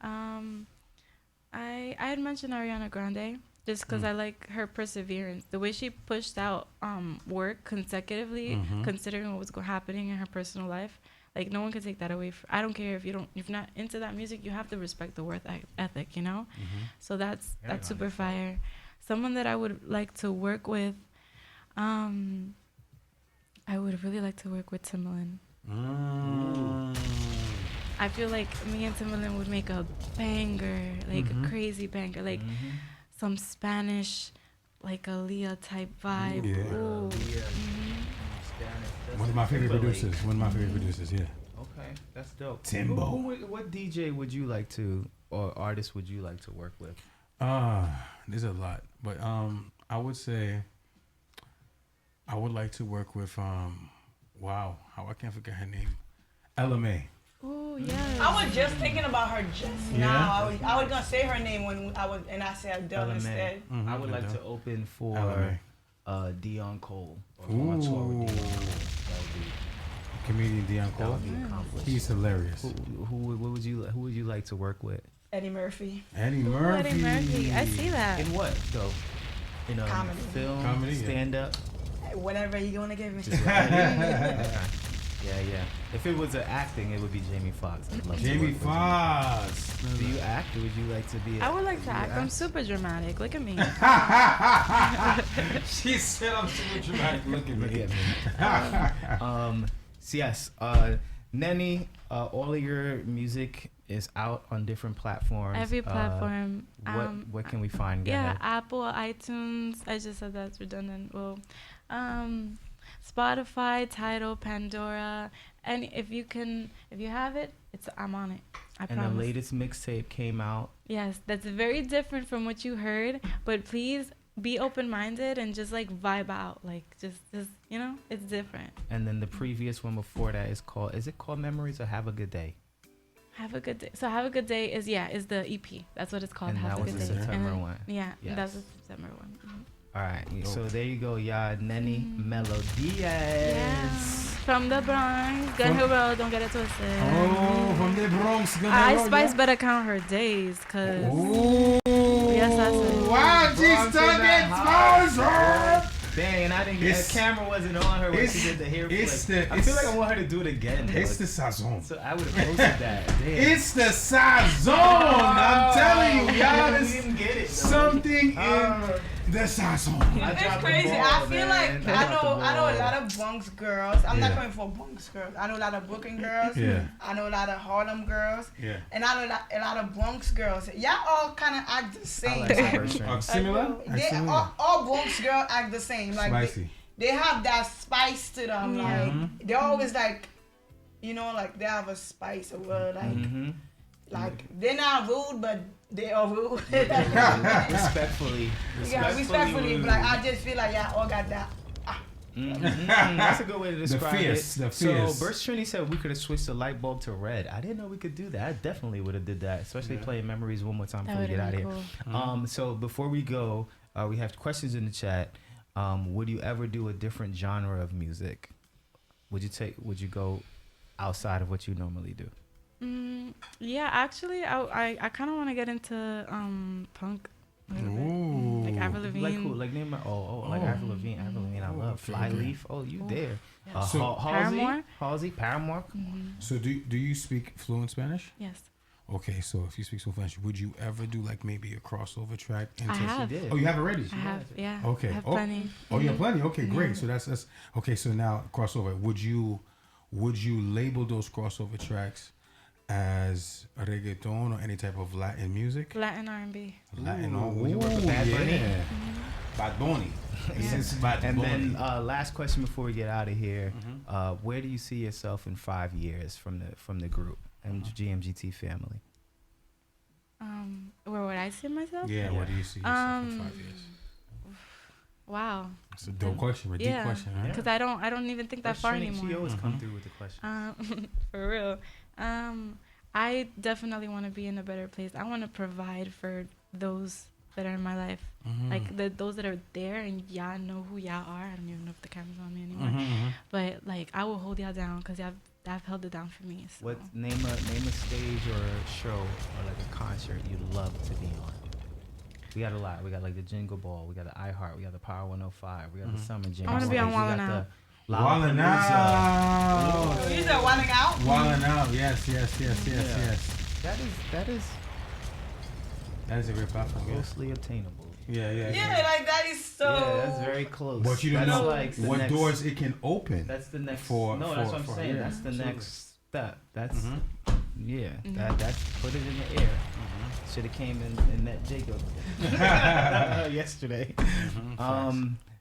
I had mentioned Ariana Grande just because I like her perseverance, the way she pushed out work consecutively, considering what was happening in her personal life. Like, no one can take that away. I don't care if you're not into that music, you have to respect the work ethic, you know? So that's super fire. Someone that I would like to work with, I would really like to work with Timbaland. I feel like me and Timbaland would make a banger, like a crazy banger, like some Spanish, like a Leah type vibe. Yeah. Ooh. One of my favorite producers. Yeah. Okay, that's dope. Timbo. What DJ would you like to, or artist would you like to work with? There's a lot, but I would say I would like to work with Mm. how I can't forget her name, LMA. Oh yeah. I was just thinking about her just now. I was gonna say her name when I said Adele instead. I would like to open for Dion Cole. Ooh. Comedian Dion Cole. He's hilarious. Who would you like to work with? Eddie Murphy. Eddie Murphy. I see that. In what though? In Comedy. Film, Comedy, stand up. Whatever you gonna give me. Yeah. If it was acting, it would be Jamie Foxx. Jamie Foxx. Do you act, or would you like to be? I would like to act. I'm super dramatic. Look at me. She said I'm super dramatic. Look at me. Yes. Nenny, all of your music is out on different platforms. Every platform. What can we find? Go ahead. Apple, iTunes. I just said that's redundant. Well, Spotify, Tidal, Pandora, and if you have it, I'm on it. I promise. And the latest mixtape came out. Yes, that's very different from what you heard, but please be open-minded and just like vibe out, like just it's different. And then the previous one before that is it called Memories or Have a Good Day? Have a Good Day. So Have a Good Day is the EP. That's what it's called. And Have that a was Good the Day. September one. Yeah, Yes. that's the September one. All right, so there you go, y'all. Nenny Melodias. Yes, from the Bronx, Gun Hill Road. Don't get it twisted. Oh, from the Bronx, Gun Hill Ice Road. Spice better count her days, cause Ooh. yes, I said. Wow, she's talking Spice. Dang, and I didn't get the camera wasn't on her when she did the hair flip. I feel like I want her to do it again. It's the sazon. So I would have posted that. Damn. It's the sazon. I'm telling you, y'all. We didn't get it. Something in the sazon. It's crazy. I feel like I know a lot of Bronx girls. I'm not coming for Bronx girls. I know a lot of Brooklyn girls. Yeah. I know a lot of Harlem girls. Yeah. And I know a lot of Bronx girls. Y'all all kind of act the same. Similar? All Bronx girls act the same. Like Spicy. they have that spice to them. Like they're always like, like they have a spice or like they're not rude, but they are rude. Respectfully. Yeah, respectfully. But like I just feel like y'all all got that. That's a good way to describe the it. fierce. So Burst Trini said we could have switched the light bulb to red. I didn't know we could do that. I definitely would have did that, especially playing Memories one more time before we get out of here. Cool. So before we go, we have questions in the chat. Would you ever do a different genre of music? Would you go outside of what you normally do? Yeah, actually, I kind of want to get into punk. A little bit. Like Avril Lavigne. Like who? Like name my like Avril Lavigne. Avril Lavigne, I love. Flyleaf. Oh, you there? Yeah. So- Halsey, Paramore. So do you speak fluent Spanish? Yes. Okay, so if you speak fluent Spanish, would you ever do like maybe a crossover track? I have. Oh, you have already? I have, yeah. Okay. I have plenty. Oh, you have plenty. Okay, great. So that's okay. So now crossover. Would you label those crossover tracks as reggaeton or any type of Latin music? Latin R&B. Latin. Would you work with Bad Bunny? Bad Bunny. And then last question before we get out of here: where do you see yourself in 5 years from the group and GMGT family? Where would I see myself? Yeah, where do you see yourself in 5 years? Wow. It's a dope question, a deep question, right? Because I don't even think that far anymore. She always come through with the question. For real. I definitely want to be in a better place. I want to provide for those that are in my life. Like those that are there and y'all know who y'all are. I don't even know if the camera's on me anymore. But like I will hold y'all down because y'all held it down for me. So. What name a stage or a show or like a concert you'd love to be on? We got a lot. We got like the Jingle Ball. We got the iHeart. We got the Power 105. We got the Summer Jam. I want to be on Wildin' Out. Wildin' Out. You said Wildin' Out? Wildin' Out. Yes. That is a great platform. Closely attainable. Yeah. Yeah, like that is so. Yeah, that's very close. But you don't know like what doors it can open. That's the next. That's what I'm saying. Yeah. That's the next step. That's that's put it in the air. Should have came and met Jacob yesterday.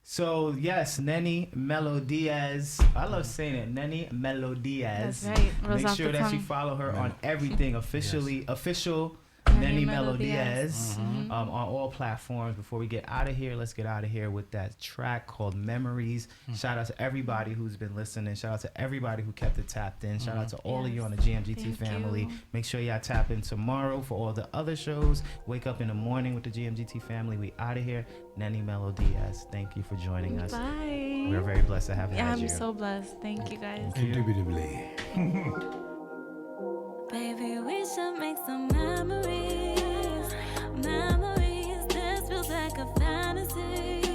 So yes, Nenny Melodias. I love saying it. Nenny Melodias. That's right. Make sure that you follow her on everything official. Nenny Melodias on all platforms. Before we get out of here, let's get out of here with that track called Memories. Shout out to everybody who's been listening. Shout out to everybody who kept it tapped in. Shout out to all of you on the GMGT family. You. Make sure y'all tap in tomorrow for all the other shows. Wake up in the morning with the GMGT family. We out of here. Nenny Melodias, thank you for joining us. Bye. We're very blessed to have you. Yeah, I'm so blessed. Thank you guys. Indubitably. Baby, we should make some memories. Memories, this feels like a fantasy.